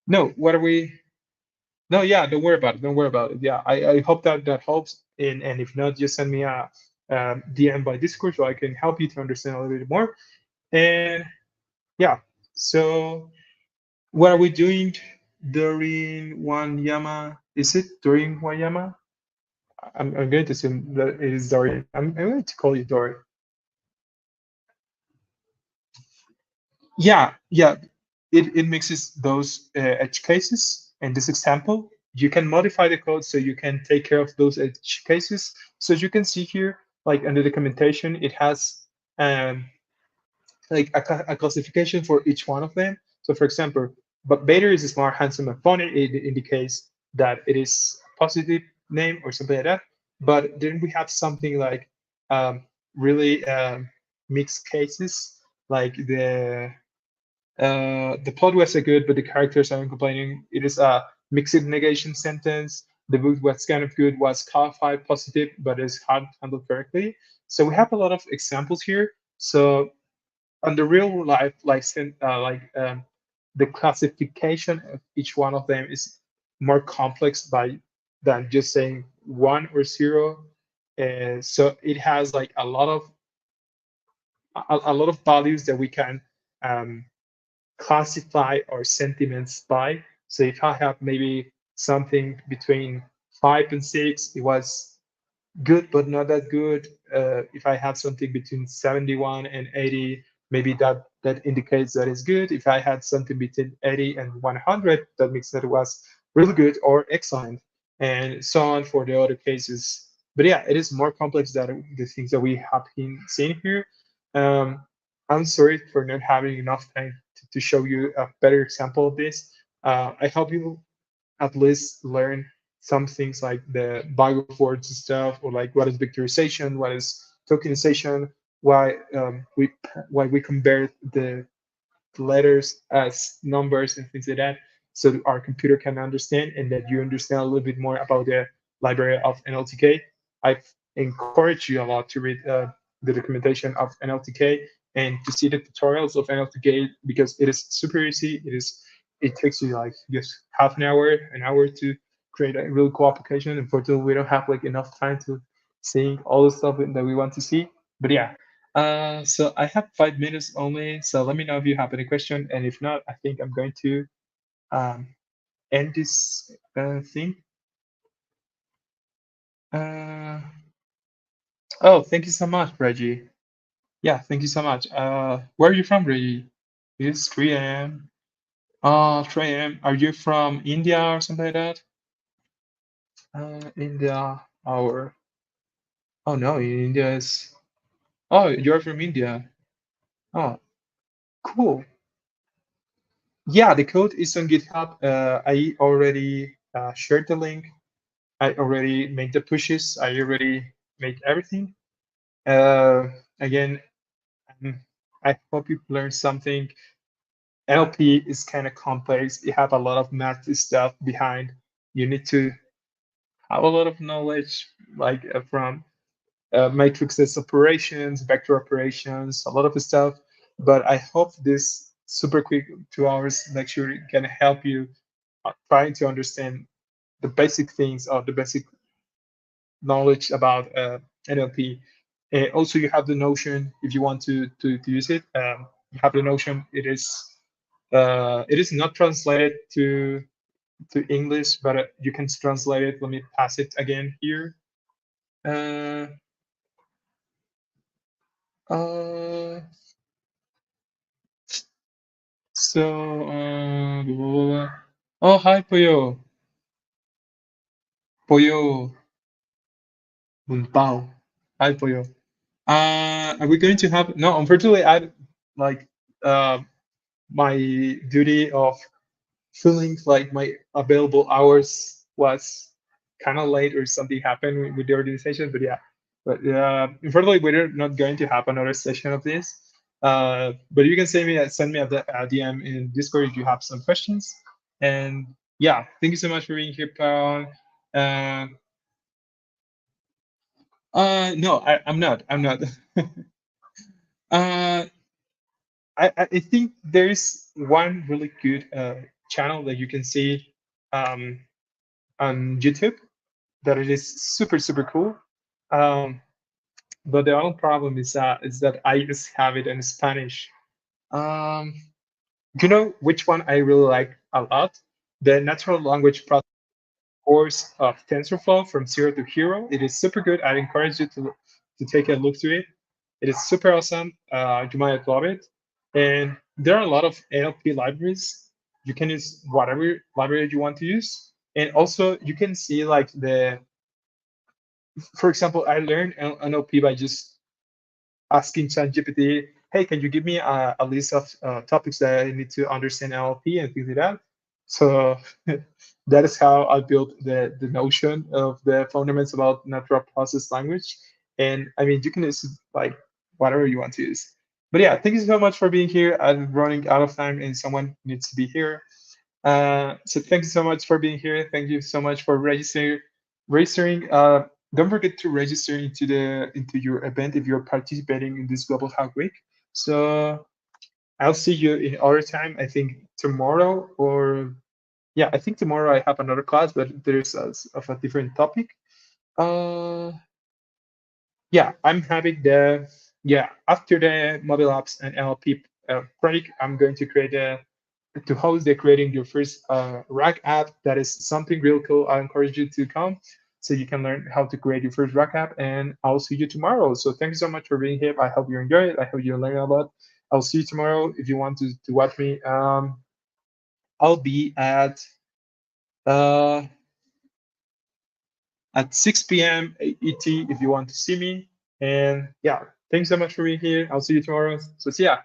no, what are we? No, yeah, don't worry about it. Don't worry about it. Yeah, I hope that that helps. And if not, just send me a DM by Discord so I can help you to understand a little bit more. And yeah, so what are we doing during Wanyama? Is it during Wanyama? I'm going to assume that it is Dorian. I'm going to call you Dorian. Yeah, yeah. It mixes those edge cases. In this example, you can modify the code so you can take care of those edge cases. So as you can see here, like under the documentation, it has like a classification for each one of them. So for example, but Bader is smart, handsome, and funny. It indicates that it is a positive name or something like that. But then we have something like really mixed cases, like the plot was a good, but the characters aren't complaining. It is a mixed negation sentence. The book was kind of good, was qualified positive, but is hard handled correctly. So we have a lot of examples here. So on the real life, the classification of each one of them is more complex by than just saying one or zero. So it has like a lot of values that we can um, classify our sentiments by. So if I have maybe something between 5 and 6, it was good but not that good. If I have something between 71 and 80, maybe that indicates that it's good. If I had something between 80 and 100, that means that it was really good or excellent, and so on for the other cases. But yeah, it is more complex than the things that we have been seeing here. Um, I'm sorry for not having enough time to show you a better example of this. I hope you at least learn some things like the bag of words and stuff, or like what is vectorization, what is tokenization, why we convert the letters as numbers and things like that, so that our computer can understand and that you understand a little bit more about the library of NLTK. I encourage you a lot to read the documentation of NLTK and to see the tutorials of NLTK because it is super easy. It takes you like just half an hour to create a really cool application. Unfortunately, we don't have like enough time to see all the stuff that we want to see. But yeah, so I have 5 minutes only, so let me know if you have any question, and if not, I think I'm going to um, end this thing. Uh, oh, thank you so much, Reggie. Yeah, thank you so much. Where are you from, Reggie? It's 3 a.m. 3 a.m. Are you from India or something like that? India, our. Oh no, India is. Oh, you're from India. Oh, cool. Yeah, the code is on GitHub. I already shared the link. I already made the pushes. I already made everything. Uh, Again, um, I hope you learned something. NLP is kind of complex. You have a lot of math stuff behind. You need to have a lot of knowledge, like from matrices operations, vector operations, a lot of stuff. But I hope this super quick 2 hours lecture can help you trying to understand the basic things or the basic knowledge about NLP. Also, you have the Notion if you want to use it. You have the Notion. It is not translated to English, but you can translate it. Let me pass it again here. Uh, uh, blah, blah, blah. Oh, hi, Pollo. Pollo Bunpao. Hi, Pollo. Are we going to have? No, unfortunately, I like uh, my duty of feeling like my available hours was kind of late or something happened with the organization. But yeah, but unfortunately, we're not going to have another session of this. But you can send me a DM in Discord if you have some questions. And Yeah, thank you so much for being here, Paul. Uh, no, I'm not. I'm not. uh, I think there's one really good channel that you can see um, on YouTube that it is super super cool. Um, but the only problem is that I just have it in Spanish. Um, you know which one I really like a lot? The natural language processing course of TensorFlow from zero to hero. It is super good. I encourage you to take a look to it. It is super awesome. You might love it. And there are a lot of NLP libraries. You can use whatever library you want to use. And also you can see like for example, I learned NLP by just asking ChatGPT, hey, can you give me a list of topics that I need to understand NLP and things like that? So that is how I built the notion of the fundamentals about natural process language. And I mean, you can use like whatever you want to use. But yeah, thank you so much for being here. I'm running out of time and someone needs to be here. So thank you so much for being here. Thank you so much for registering. Don't forget to register into your event if you're participating in this Global Hack Week. So I'll see you in other time. I think tomorrow or yeah, I think tomorrow I have another class, but there's of a different topic. Uh, yeah, I'm having the yeah after the mobile apps and NLP project, I'm going to create a to host the creating your first rack app. That is something real cool. I encourage you to come so you can learn how to create your first rack app. And I'll see you tomorrow. So thank you so much for being here. I hope you enjoy it. I hope you learn a lot. I'll see you tomorrow. If you want to watch me, I'll be uh, at 6 p.m. ET if you want to see me. And yeah, thanks so much for being here. I'll see you tomorrow. So see ya.